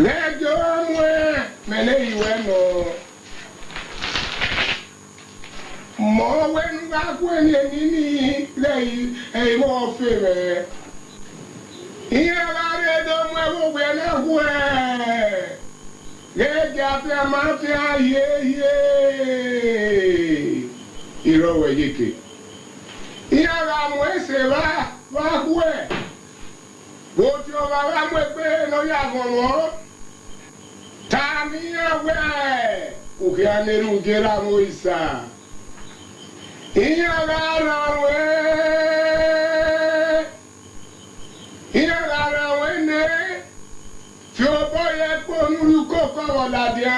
Lẹ́jọ́ mú ẹ mẹ́lẹ́ ìwẹ́ nọ. Mọ̀ wẹ́nu bá kú ẹni ní lẹ́yìn ẹ̀yìn mọ́ fẹ́ rẹ̀. Ìyẹn bá rẹ̀ dọ́mú ẹ gbogbo ẹ̀ náà kú ẹ̀. Gẹ́gẹ́ afẹ́ máa fi ayé yé. Ìrọ̀wẹ̀ yéke. Ìyẹn bá mú ẹsẹ̀ wá kú ẹ̀. Bó ti ọba wá mú ẹgbẹ́ lọ́yà gbọ̀ngàn. Tani ẹwẹ́ òkè anẹ́rù gẹ́rà mọ́ ìsà. Ìyẹn rárá wẹ́ ní tí ó bọ́ yẹ kó nínú kókó wọ̀làdìá.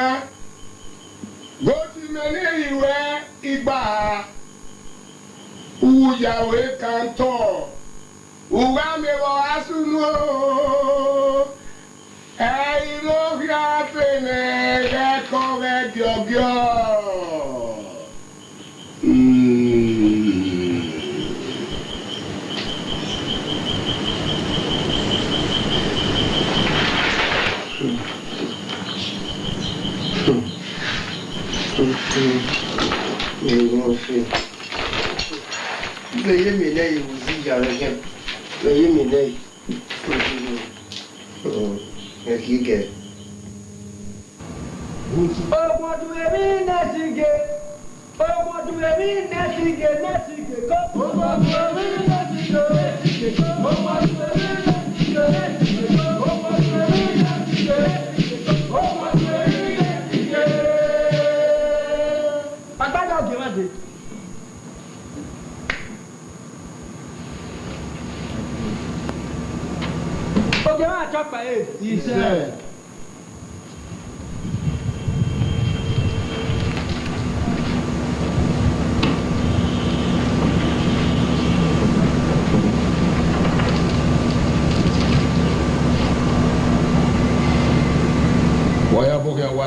Gòtì mẹ́lẹ́ ìwẹ́ ìgbà ìyàwó kan tọ̀. Uwa mi wọ asunu ooo. Ẹyin ló fi àpèmẹ ẹkọ rẹ gíọgíọ. Lẹ́yìn mi lẹ́yìn wò sí ìyá rẹ̀ kẹ́. Lẹ́yìn mi lẹ́yìn. Ukeke.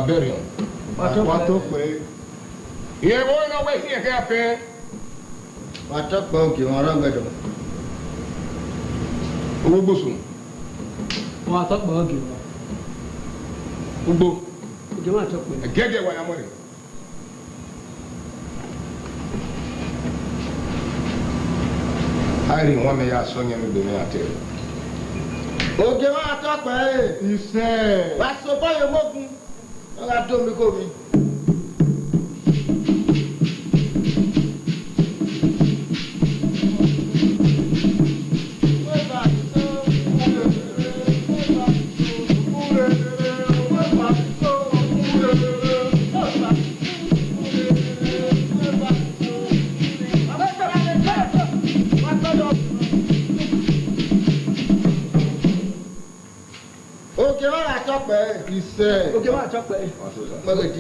Burial. What up, way? Yeah, boy, no way here, Captain. What up, Bunky? What up, better? Ubusu. What up, Bunky? Ubu. What up, way? Get what I'm wearing. I didn't want me to song him in the tell. Okay, what up, way? He said, what's up, boy? You're walking. I told me, go me. He said, okay, what up, way? About it,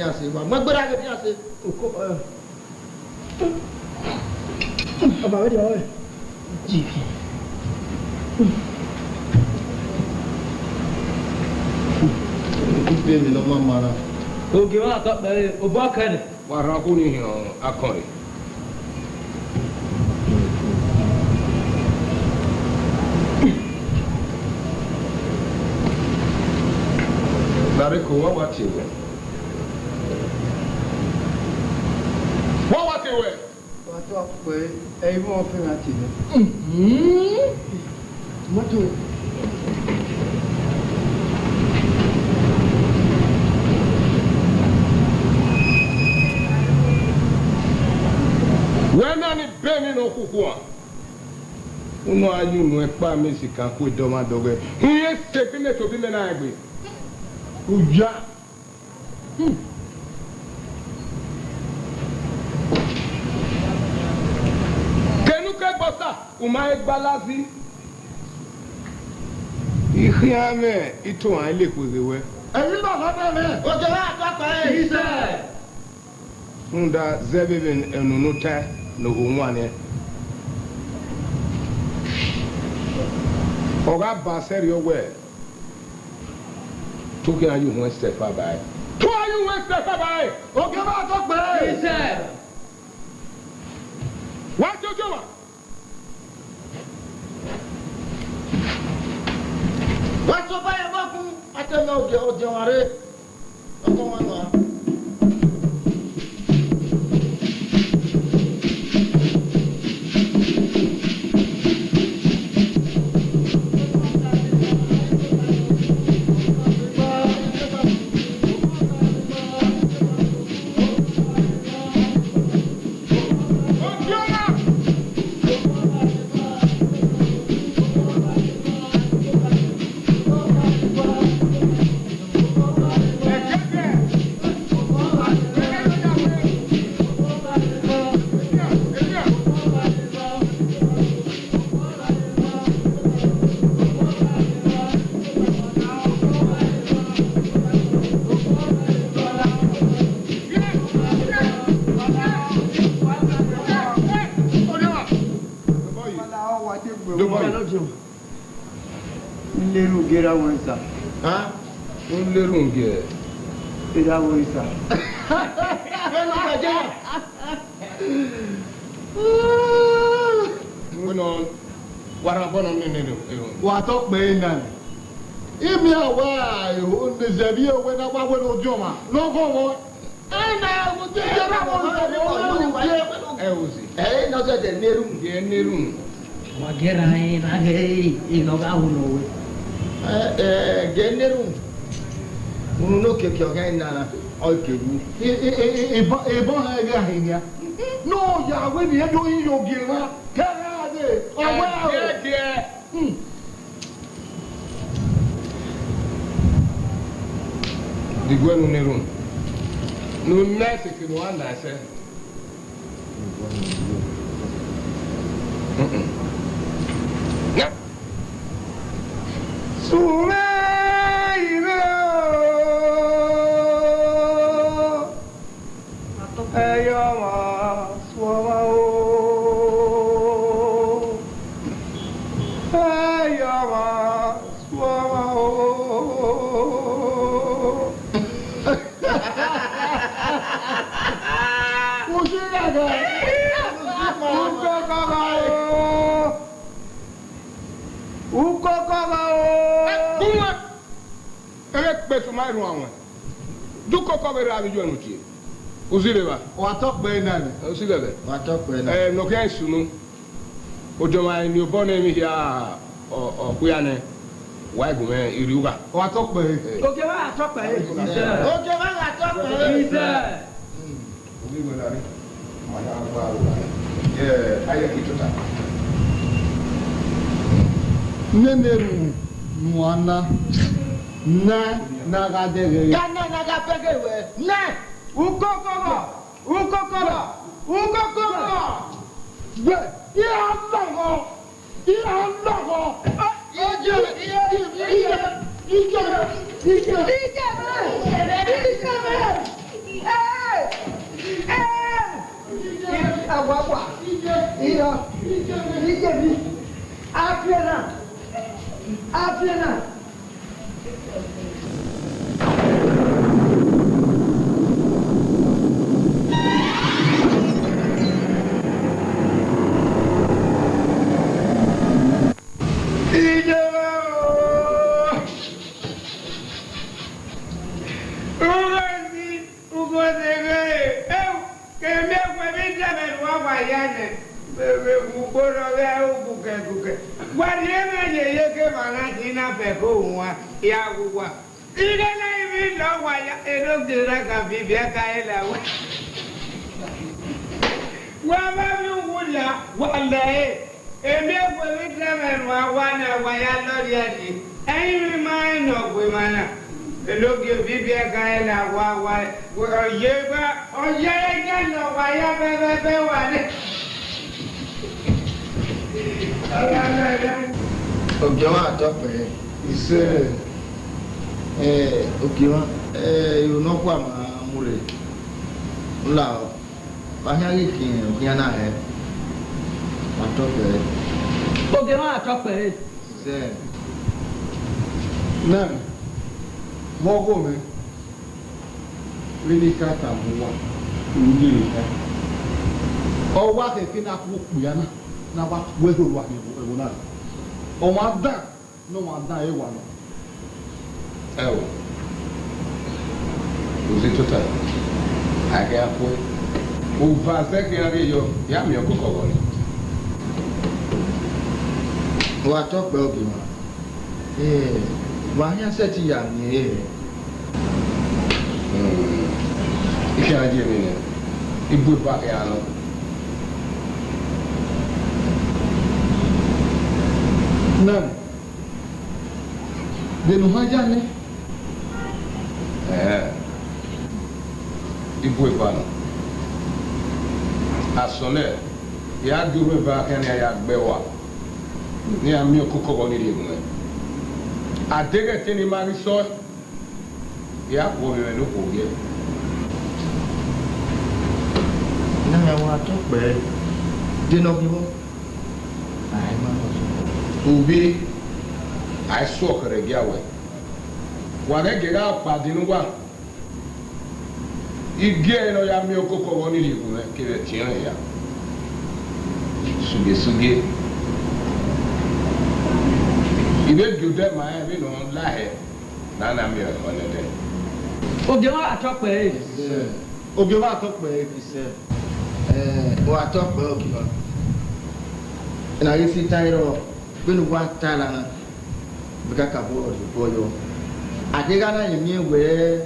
okay, what up, way? Obaka, what Rakuni here, Akori. Nariko, what about you? What about you? What up, way? A more penalty. What do it? When I'm in Benin or Kukua, no, I know a palm Mexican with Doma Doge. He is taking it to be an ivy. Uja. Kenuke Bosa, Umay Balazi. Ihiame, ito I live with the way. And you know what I mean? What the heck, he said? Unda Zebin and Nunuta, no one. Oga Baserio way. Talking are you one step by? Two are you one step by? Okay, talk by. He said, what you do? What's up, I am I don't know, Joe. I'm going on. Huh? Little girl. What up, man? If me away, on the Zabia when I went to Joma. No go on. And I would get a not that the room. Magera, I know. General. No kick your hand now. Okay. Ebon here. No, ya when you doing your game. The one in the room. No message in one, I said. Yep. To my room. Do cover the unity. Uzileva. What talk by now? Uzileva. What talk by now? No guys, soon. Ojoma, you born him here or Kuyane. Why go Iruga? What talk by? Okay, I talk by it. Okay, I talk by it. Yeah, I get it. Nemeru, Mwana. Na nagadege. Kana nagapegewe. Na. Ukokoro. Be, ya ndago. Afiena. Okiwa atope ise okiwa unokwa mure nla bahari kin okiya na he atope Okiwa atope ise na mogo me really kata muwa ngiri ka o wa ke kina ku ya na wa weho wa ni na o ma dan no ma dan e wa no Ewo. Uzi total. Ake apo. Uva seke yari yo. Ya mi okoko woni. Wa to pe obi ma. Wa nya se ti ya ni Ike aje mi ne. Ibu ba ke ano. Nan. De no haja ne. Ibu ba no. Asole. Ya duru ba ke ne ya gbewa. Ni ami okoko woni ri mu. Adege tini mari so. Ya wo me no ko ye. Na me wa to pe. De no biwo. Ai ma Ubi I saw her again. When I get out, Padinua, if Gay or Yamio Coco on you, kill a China. Sugi. If you do that, my having on lie, Nana me on the day. Ogiwa talk by it. Ogiwa talk by it, he said. What talk by Ogiwa? And I see tired of. When one time Bika kabo oyo. Adega na yemi we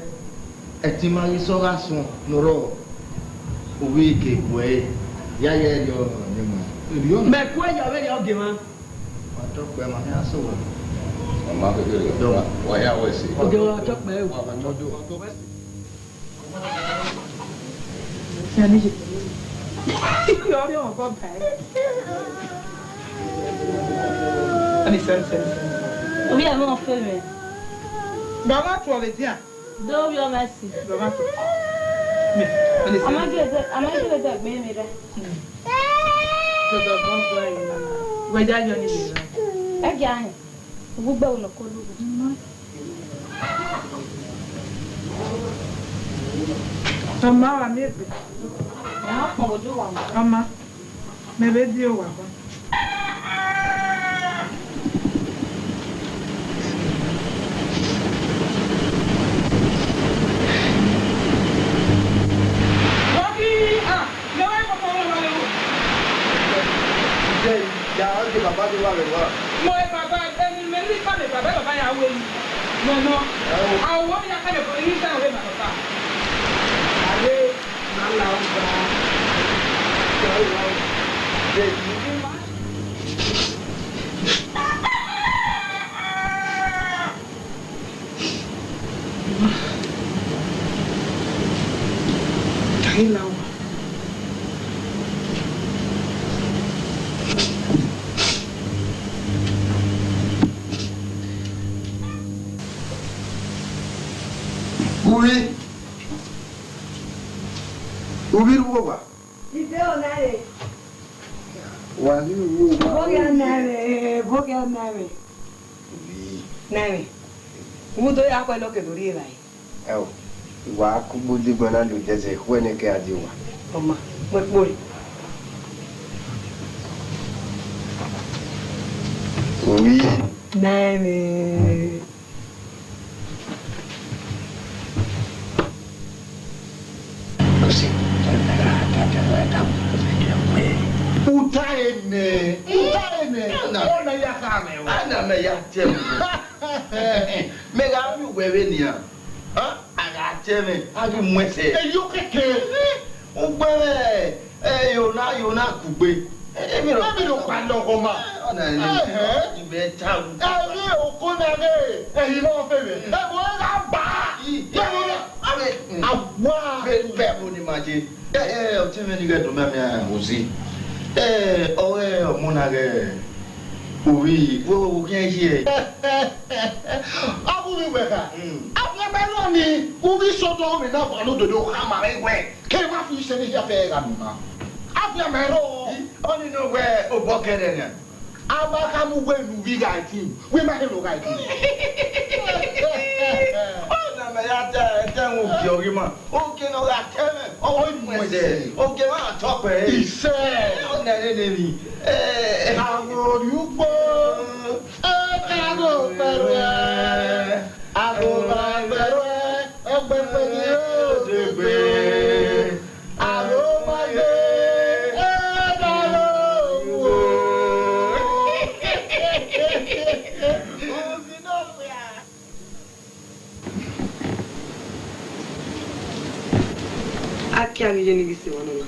etimari sora son noro. Ukeke boy. Ya yo nemo. Me kwa ya we ya gema. Wato kwa ma ya so. Mama ke do. Wa ya we si. O ge wa to pe. Ya ni ji. Yo ko pa. Ani sen. Oui, à mon feu, mais. Baba, tu avais dit. Do yo merci. Baba. Ama gele de me mira. Do bon boy. Weja yo ni le. E gan. Gbogbo o no ko lu. Mama wa me be. Ya ko do wa. Mama. Me be di o wa ba. Baba di wa le wa. Mo e baba ẹni me ni ka me baba ya we ni. No no. Awo mi aka le ko ni sa we ma papa. Ale na la o ba. De Kai la o. Ubi ruwa. Ite onare. Wali ruwa. Boga nare. Nare. Udo ya kwa loke dori rai. Ewo. Iwa akubu digbo na lo jeze hwene ke adiwa. Oma, mwe. Oui. Nare. Utaene. Ona ya kame. Ana me ya tem. Me ga mi wewe ni a. Aga teme, abi mwese. Ukeke. Ugbe yona kugbe. Mi ro pa lo ko ma. Ona ni. Ibe ta. Okunale. Eyi lo febe. E mo ga ba. Awa. Be ni maje. O teme ni ga do me ozi. Ọ̀rẹ́ ọmọna rẹ̀ orí wo kí ẹ ṣe abúlé wẹ̀ka afẹ́fẹ́ náà ni orí sọ́dọ̀ mi náà wà lódodo hàmà rẹ̀ wẹ̀ kí ẹ má fi ṣe ní ìyàfẹ́ ẹ̀rọ mi náà afẹ́fẹ́ náà ó nínú wẹ̀ ó bọ́ kẹ́rẹ̀ yẹn. abakamu wẹ̀lú wí gàìtì wí má hẹ́lò gàìtì. Ọ̀nà mẹ́yà tẹ̀ ń òkè orí mọ́ òkè náà rà tẹ́mẹ̀ ọwọ́ ìmọ̀ẹ́sẹ̀ òkè máa tọ́pẹ̀ ìṣẹ́ ọ̀nà ẹ̀rẹ́ mi. Àwọn olùgbò ẹ̀ẹ́dẹ́gbẹ̀rún pẹ̀lú ẹ̀ àgùnbàgbẹ̀rù ẹ̀ ẹgbẹ̀gbẹ̀ ni yóò dègbè àgùnbàgbẹ̀ ẹ̀ẹ́dẹ́gbẹ̀rún wò. Aki ami je ni bisi wono na.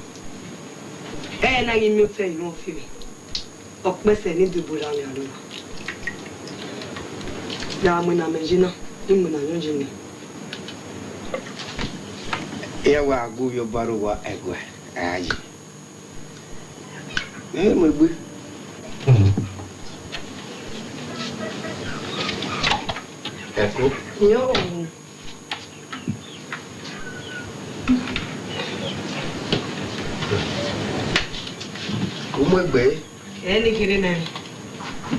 Na ngi mi fe ino fi. Okpese ni dubura mi alo. Ya mo na menjina, ni mo na nyonjini. Ewa agbo yo baro wa egwe. Ayi. Mo gbe. Eko. Yo. Como egbe? Ni kiri na.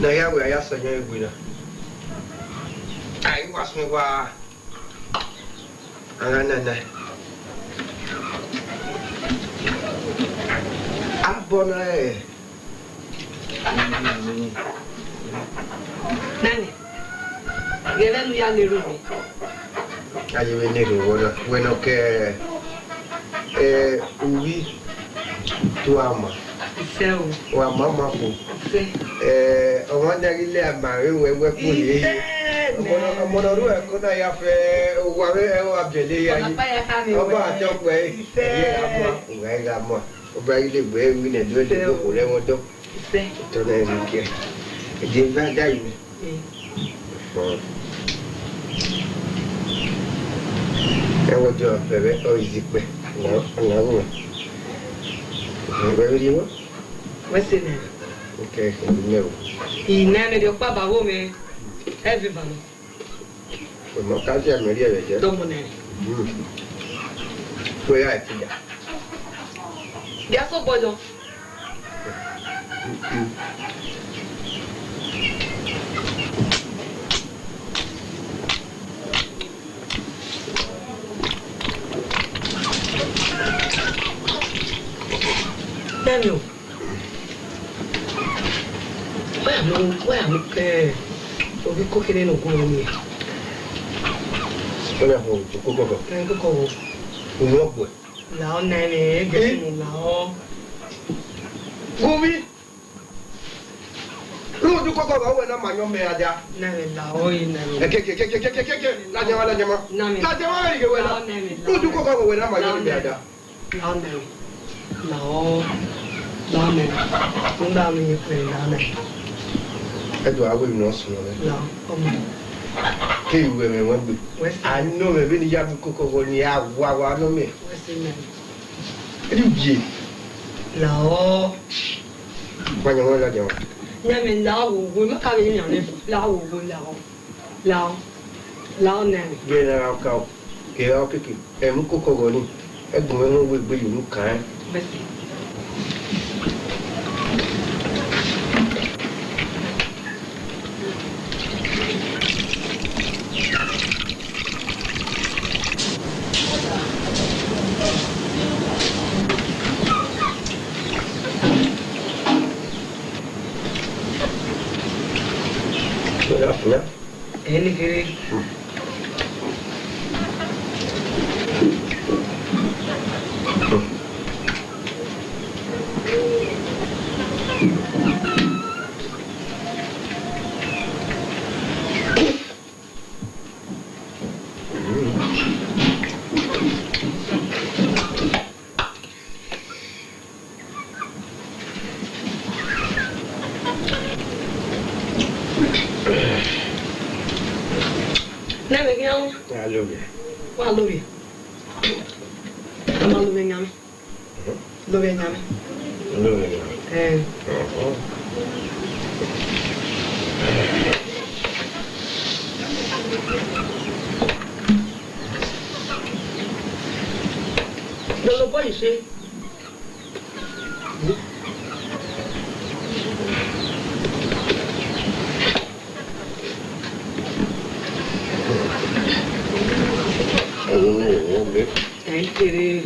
Na ya we aya sanya egbe na. Ai was me wa. Ana na. Abona Nani? Gele nu ya niru mi. Aye we niru wona. Bueno que ubi tu ama. Wa mama ko. Ọmọ ilé àmàrí wẹ́wẹ́ kú ní ọmọ ọdún ẹ̀kọ́ náà yà fẹ́ wà ẹ̀wọ̀n àbẹ̀lẹ̀ yà yìí ọba àtọ́pọ̀ ẹ̀yẹ àmọ́ ìwà ẹ̀yẹ àmọ́ ọba ilé ìgbẹ́ ìwé nà ẹ̀dọ́ ẹ̀dọ́ kò lẹ́wọ̀n dọ́ tọ́lá ẹ̀rí kẹ́ ẹ̀dẹ́ bá dá yìí. Ẹ̀wọ̀n jọ bẹ̀rẹ̀ ọ̀ ìzìpẹ̀ ọ̀nà wọn. Bẹ̀rẹ̀ yìí wọ́n. Wọ́n sì nà. Okay, no. Inene de pa bawo me. Heavy balo. Pues no casi a media de ya. Tomo ne. Fue a tida. Ya so bodo. Daniel. Where am I? Obi kokere no go ni. Hola, Coco. Coco. Un loco. La on nene, get mo la o. Gobi. Lu du Coco ga we na manyo me aja. Nene la o yi nene. Ke. La jama. La jama ri ge we na. Lu du Coco ga we na manyo me aja. La on nene. La o. La nene. Nda mi pe la nene. Edo awe mi no so no. La, omo. Ke iwe me won gbe. Ano me bi ni ya bu Coco go ni awa no me. Wesi nene. Edu ji. La o. Banyo la jama. Nene la wo wo ma ka bi yan le. La wo wo la o. La o. La o nene. Ge na ka o. Ke o kiki. E mu Coco go ni. Egun me no we gbe yu kan. Wesi. Ya. Ele kere. Wa lórí. Ama lórí nyame. Lórí nyame. Lórí nyame. Dolo boy ṣe. Kere.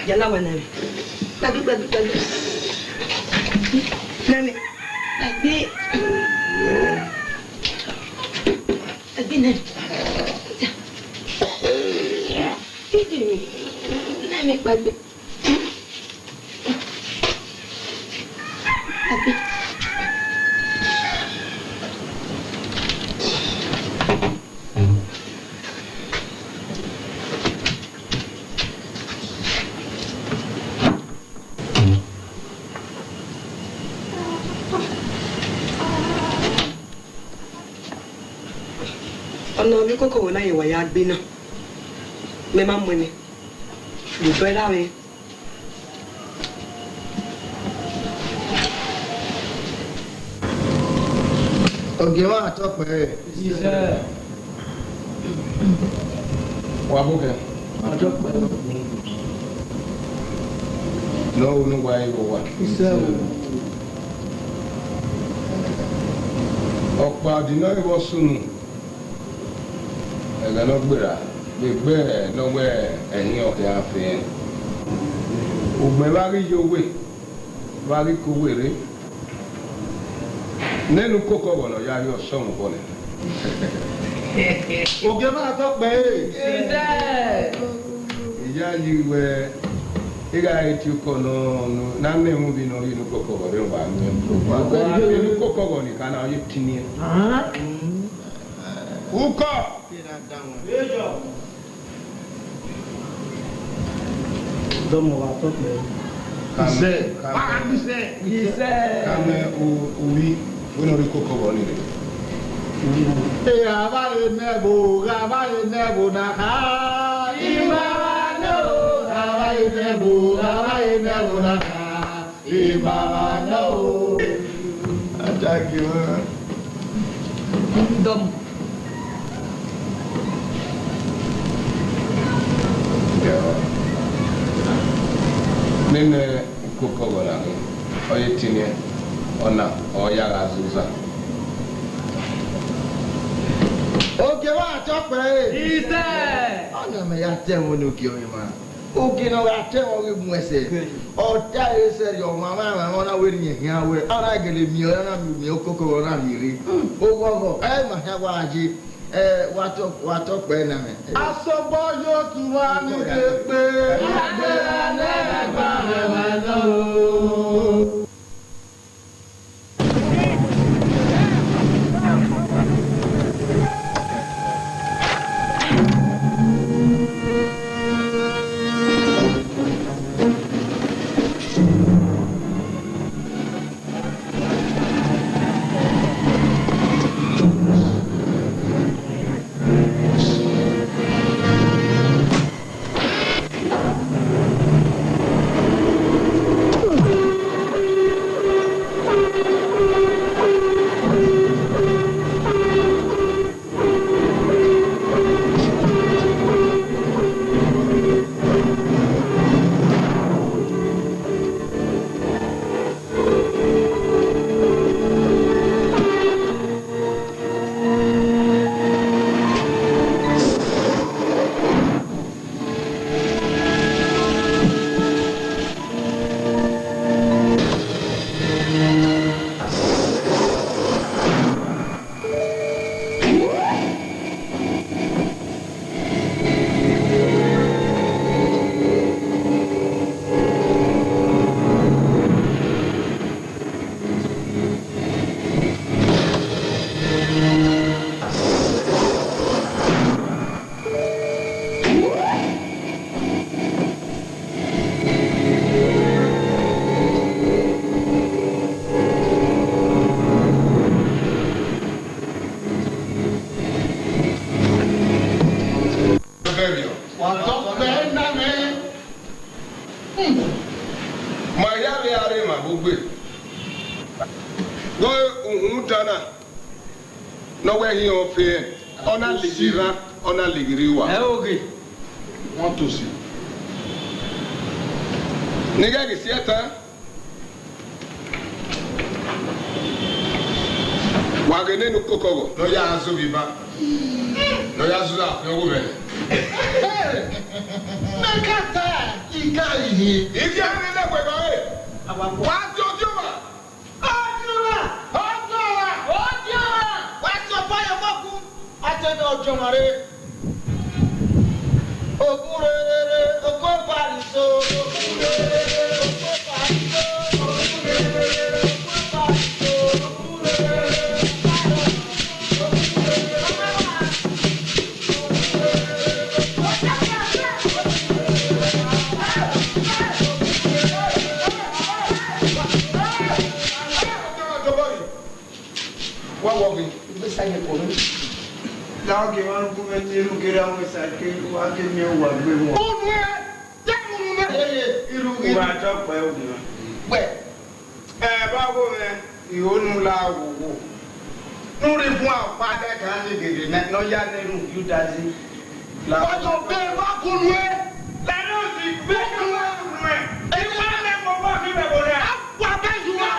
Yala wana. Bagi. Nani. Lagi nani. Ini. Nani bagi. Lagi. Ọ̀nà mi kókò wọ́n láyé wọ̀nyá gbé náà. Mi máa ń mú ni. Lùtọ́ ẹ láwọn. Ọ̀gẹ̀ wọn àtọ́pẹ́ rẹ̀. Iṣẹ́. Wà bókẹ́. Àtọ́pẹ́. Lọ́wọ́ ní wáyé wọ̀ wá. Iṣẹ́ o. ọ̀pá àdínà ìwọ sùnù ẹ̀gá náà gbéra gbégbé ẹ̀ lọ́wọ́ ẹ̀yìn ọ̀kẹ́ àfihàn ògbẹ́ bá rí yowé bá rí kówé rí nínú kókó ọ̀nà ya yọ sọ́ọ̀mù bọ́lẹ̀. ògè máa tọ́ pé ìyá yìí wẹ̀ ìgbà ètò kọ̀nà náà mẹ́mú bí náà yìí ní kókó ọ̀rẹ́ wà ní ẹ̀ ní kókó ọ̀rẹ́ nìkan náà yìí tì ní ẹ̀. Ukọ. Dọ́mọ̀ wa tọ́ pé Iṣẹ́. Kàmẹ́ orí wọ́n rí kókó wọ́n nílẹ̀. Àbáyé nẹ́bù náà ká. Ìbára náà. Àbáyé nẹ́bù náà ká. Ìbára náà. Àtàkì wọn. Dọ́mù. Nene kókó wọ́n náà ọyẹ tìǹyẹ ọ̀nà ọ̀yàrá zùzà. Ògè wa tọ́ pé Iṣẹ́. ọ̀nà mi yà tẹ̀ wọn lókè ọ̀yẹ́ ma. Ògè náà yà tẹ̀ wọn rí mu ẹsẹ̀. Ọ̀dà ẹsẹ̀ yọ̀ ọ̀mọ̀ àmà wọn náà wẹ̀ nìyẹn hìá wẹ̀. Ọ̀nà gèlè mi ọ̀yẹ́ náà mi kókó wọn náà mi rí. Ó gbọ́ngàn ẹ̀ mà hẹ́ wá jí wà tọ́ pé nà mẹ́. Asọ́gbọ́ yóò tún wá ní pépé. Àgbẹ̀rẹ̀ lẹ́gbàá rẹ̀ náà. Ọ̀nà lègìrì wà. Ẹ oge. Wọ́n tó sí. Nígbà kìí sí ẹ̀ta. Wàgẹ̀ nínú kókó wọ̀. Lọ́yà azó bí bá. Lọ́yà azó àfihàn owó rẹ̀. Mẹ́kàtà ìka yìí. Ìdí àwọn ilé pẹ̀lú ọ̀rẹ́. Wà á di ojú wa. Wà á sọ báyọ̀ mọ́kú. Atẹ́ni ọjọ́ mọ̀rẹ́. Ògúnrere okó pariso. Ògúnrere okó pariso. Ògúnrere okó pariso. Ògúnrere Wọ́n wọ̀ bí. Ìgbésẹ̀ yẹn kò ní. Láwọn kì í máa ń kú mẹ́tí irú kéré àwọn ìsàké wá kí ni ó wà gbé wọn. Ó nu ẹ jẹ́mu nu mẹ́. Irú Ìwà àjọpọ̀ ẹ̀ òbí wọn. pẹ̀. Ẹ báwo rẹ ìhónú la wò wò. Núrí fún àpáde kan ní gègé lọ́yà nínú Júdásí. Wájú bẹ́ẹ̀ bá kú nu ẹ. Lẹ́nu òsì bẹ́ẹ̀ ni wọ́n ń rẹ̀. Ìwà ni mo bá fi bẹ̀rù rẹ̀. Wà bẹ́ẹ̀ yìí wá.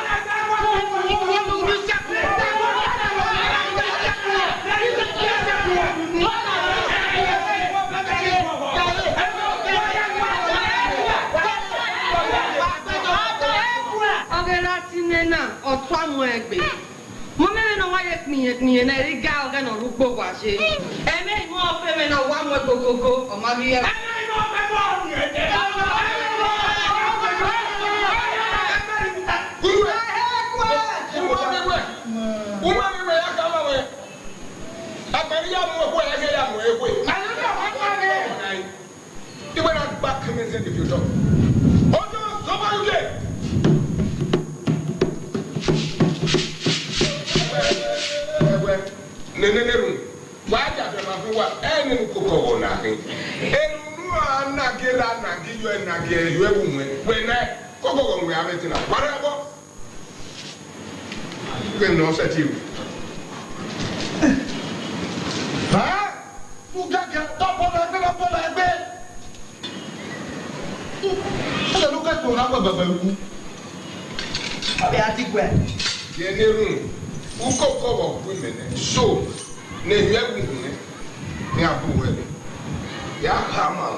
Wọ́n lù mí sẹ́kù. egbe. Mo me no wa ye na ri ga o ga no ru po wa se. E me mo fe me no wa mo gogogo o ma bi e. Neneru, waja be mafuwa, eni mukoko na hin. Enu ana gira na giyo na giyo ewu we na koko we ametina. Parabo. We no setiru. Ha? Ukeke, topo na egbe. Ele luka ko na gba baba iku. Abi ati gbe. Neneru, ukoko wo women so na yewu ne. Ni abu we. Ya kama.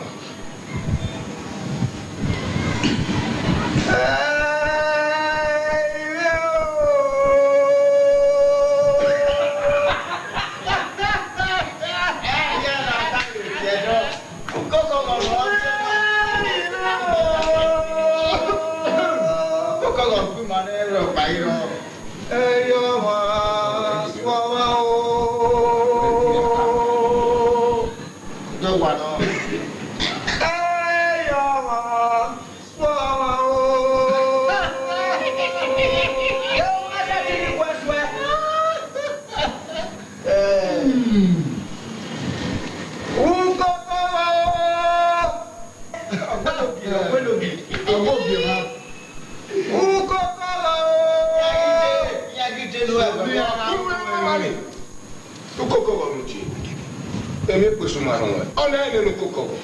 Eme pusu marunwe. Ona ene no kokoko.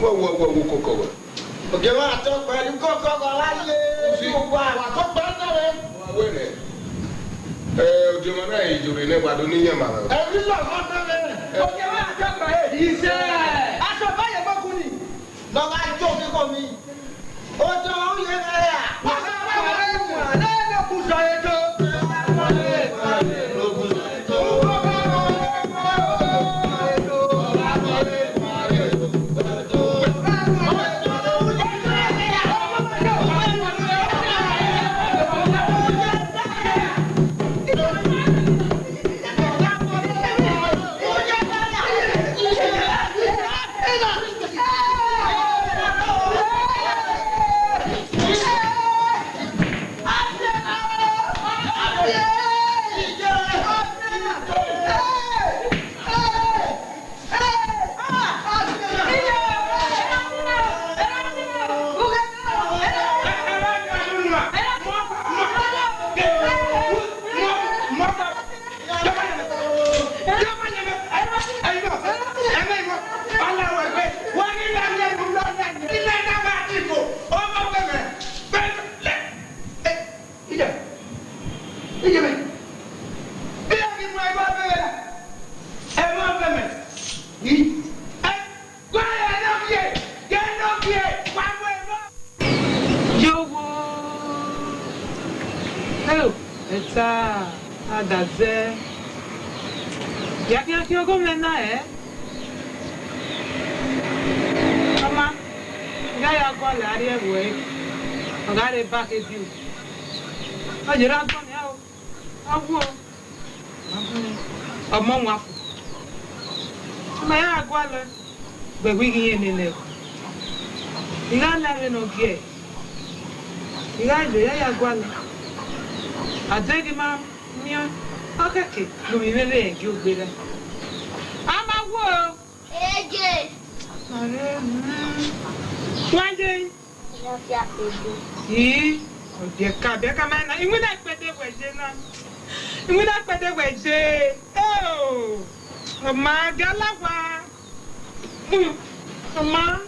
Wo kokoko. Oge wa to pẹ̀lú kokoko láyé. Wa to pa na we. Wa we ne. Ojo mo na ijure ne gbado ni yan ma. E ri lo mo ta le. Oge wa to pa e ise. Aso ba ye boku ni. Lo ga jo ki ko mi. Ojo o ye ga ya. Wa sa ba re mu na na ku so e to. Adaze. Yaki ogo mena Mama, ya go la ari ewe. Oga re back e view. O jira gbon ya o. Awu o. Omo nwa fu. Ma ya go la. Gbe wi gi yen le. Iga la re no gie. Iga le ya go la. Adegi ma mia. Ukeke, lumi mele engi ogbera. Amanwu. Eje. Are. Wanje. Ya fi apedo. Yi, ode ka be ka ma na. Imu na pede weje na. Imu na pede weje. Oh. Oma galawa. Oma.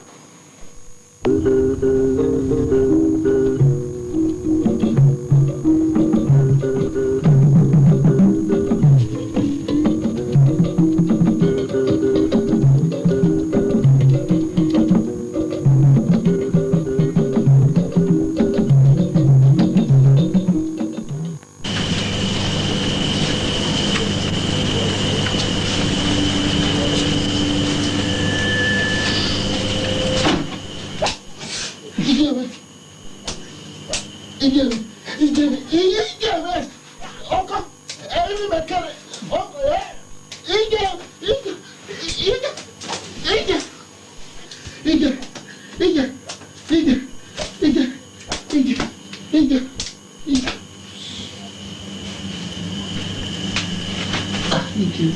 Ige.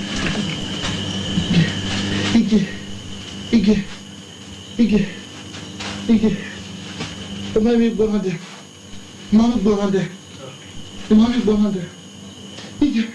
Mami bonande. Mami bonande. Mami bonande. Ige.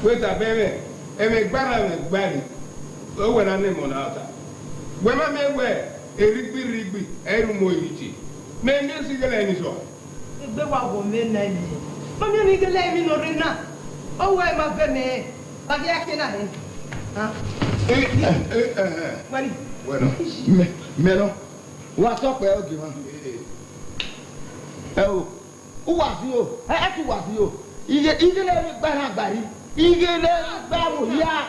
Weta bebe, eme gbara me gbari. O wena ne mo na ata. Wema me we erigbi eru mo yiti. Me nge sigele ni so. Egbe wa go me na ni. Mami mi gele mi no rena. O we ma fe me. Ba ge akina he. Ha? Wani. Bueno. Me no. Wa so pe o gi ma. O wa si o. Tu wa si o. Ige le mi gbara gbari. Ige le gba mo ya.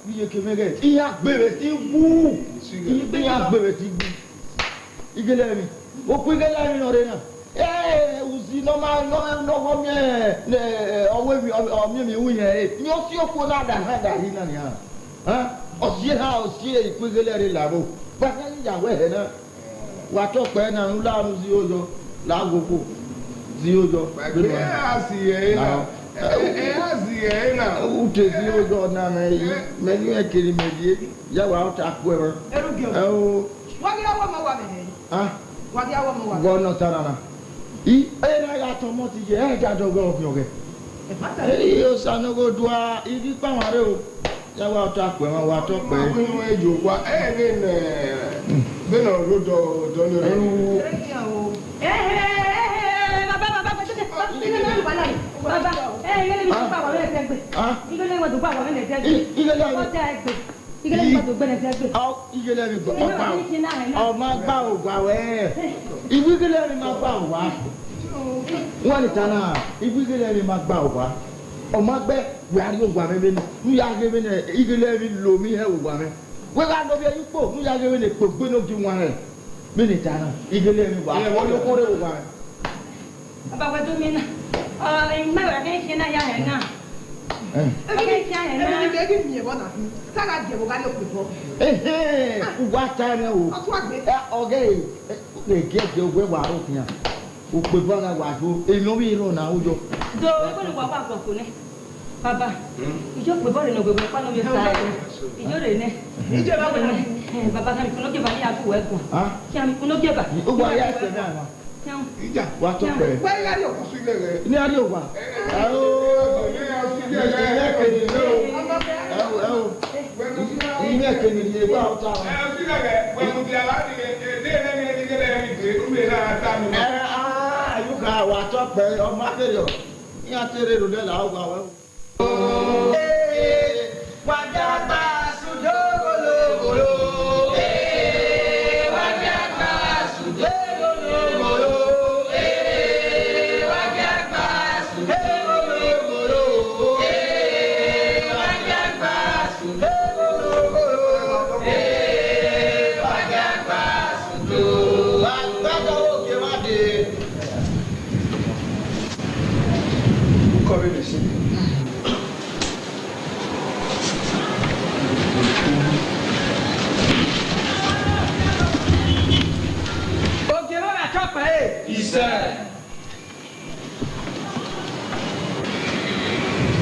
Iye kemege. Iya gbere ti wu. Iya gbere ti wu. Ige le mi. O ku ige le mi no re na. Uzi no ma no ho mi owe mi wu yen. Ni o si o ko na da hi na ni ha. Ha? O si ku ige le re la bo. Ba ni ya we he na. Wa to pe na nla nu si ojo. La gogo. Si ojo. Ute si ojo na me ni e kiri medie. Ya wa o ta ku e. Wa gi awo ma wa me. Ah? Wa gi awo ma wa. Go no tarana. Na ya to mo ti je ja do go fi oge. O sa no go dua iri pa wa re o. Ya wa o ta ku e wa to pe. Ko ni we jo kwa be no rodo do ni. Baba, yele mi pa wa le tegbe. Igele wa do pa wa le tegbe. Igele wa tegbe. Igele wa do gbe le tegbe. Igele mi gbo pa. O ma gba o gba we. Igele mi ma gba o wa. Wọ́n ní tana igele mi ma gba o wa. O ma gbe we ari o gba me be ni. Nu ya ge be ni igele mi lo mi he o gba me. We ga no bi yipo, nu ya ge be ni po gbe no gi wan re. Be ni tana igele mi wa. O lo ko re o gba me. Baba wa do mi na. Ma wa ke kina ya he na. Ke kina he na. Ke ki mi e bo na fi. Ka ga je bo ga le ku bo. Wa ta ne o. O tu agbe. Oge le ge je ogwe wa o tian. O pe bo na wa jo. Emi o bi ro na o jo. Do e ko ni wa pa ko ne. Baba. Ijo pe bo re no gbegbe pa no mi sa. Ijo re ne. Ijo ba we. Baba kan ko no ke ba ni aku we kun. Ki am ko no ke ba. O wa ya se na ma. Ija wa to pe. Wa ya ri o. Ni ari o wa. Inya kenye kwa uta. Fika kwa mudia ladi de ngere ume na tanu. Yuka wa to pe o ma tere o. Inya tere ro de la o gwa we. Wajaba sujogolo.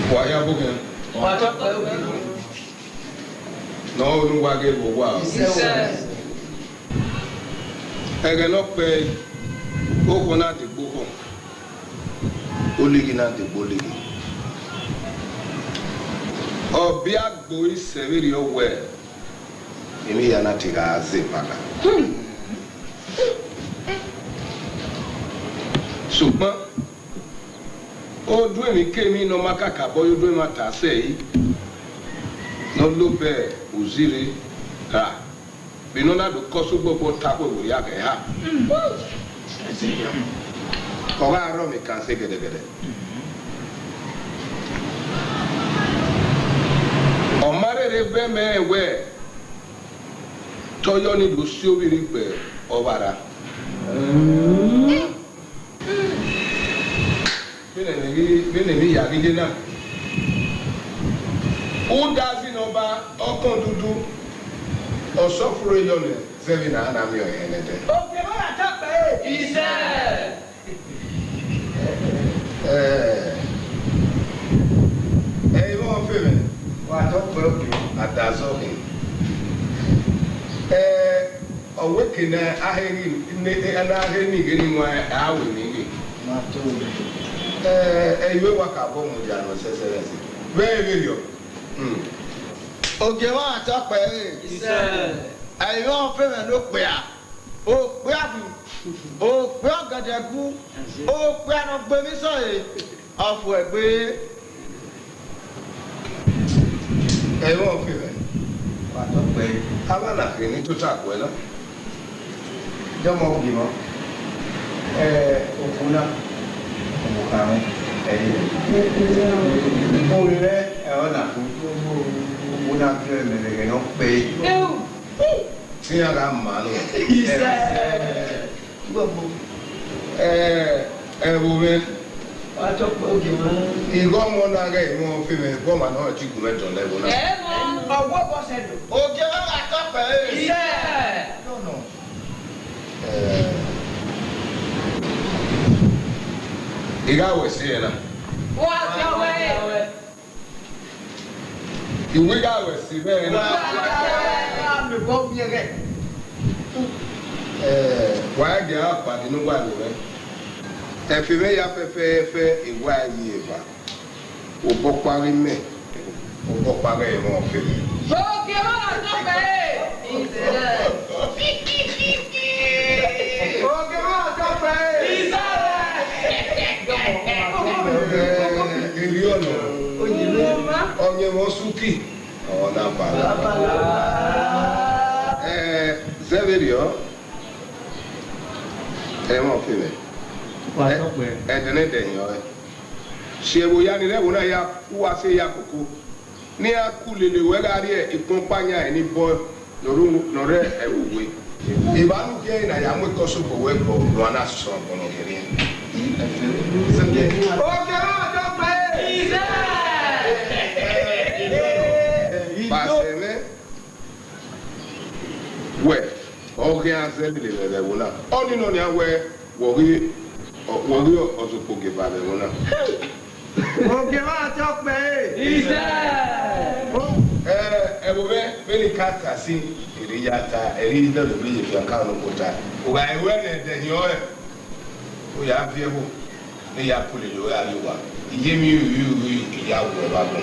Waya bugen. No nu wage bo wa. Ege no pe o ko na de gbo. Oligi na de gbo ligi. Obi agbo iseviri o we. Emi ya na tiga aze paka. Ṣùgbọ́n ó dún èmi kémi iná mákàkà bọ́ yóò dún èmi àtàṣe yìí lọ ló bẹ òzìrè rà bínú náà ló kọ́ sógbógbó tako ìwòrí àgẹ̀ ha ọ̀gá àárọ̀ mi kàn sí gẹ̀dẹ̀gẹ̀dẹ̀ ọ̀márèrè bẹ́ẹ̀ mẹ́ẹ̀wẹ́ tọ́yọ́ nílùú sí obìnrin pẹ̀ ọ̀bàrà. Bene ya gije na o da si no ba okon dudu osofuro yo ne seven na na mi o yenete o ke ba ta pe ise mo fe me wa to pe o ki adazo ni owe kina aheri ne ana aheri ni geni nwa awe ni ma to iwe waka bo mu dia no seserese very yo Oge wa ta pe ise ayi won fe me lo pe a o pe abu o pe ogadeku o pe ano gbe mi so e afu egbe e won fe me wa to pe aba na fe ni to ta ko ela jomo ogi mo okuna omukawe Mure ona una creme che non pei. Sì, era mano. Bume. Faccio pochi ma. I gomo na ga mo fi me goma na ti ku mejo le bona. Mo. Owo bo se do. O je wa ta pe. Ise. No. Iga we se na. Wa ta we. Iwe ga we se be na. Wa me bo mi re. Wa ga pa di no gba ni we. E fi me ya fe iwa yi eba. O bo pari me. O bo pari e mo fe. O ke ma ta pe. Ise. O ke ma ta pe. Ise. Onye mosuki ona bala Zeverio mo fime Wa to pe edene de yo se wo ya ni le wo na ya ku wa se ya koko ni akulele we ga ri e ipopanya e ni bo lore ewuwe ibanu je na ya mo ko so ko we ko lo na so ko no kiri O ke ma ta pe. Ise. Paseme we oge azeli le wona oni no ni awe wori ozupo ge ba le wona O ke ma ta pe. Ise. Beni kata si iriyata eri da lo bi ya ka no kota o ga ewe ne de ni o ya vie bo ne ya pule lo ya yo wa iye mi yu ya wo ba bo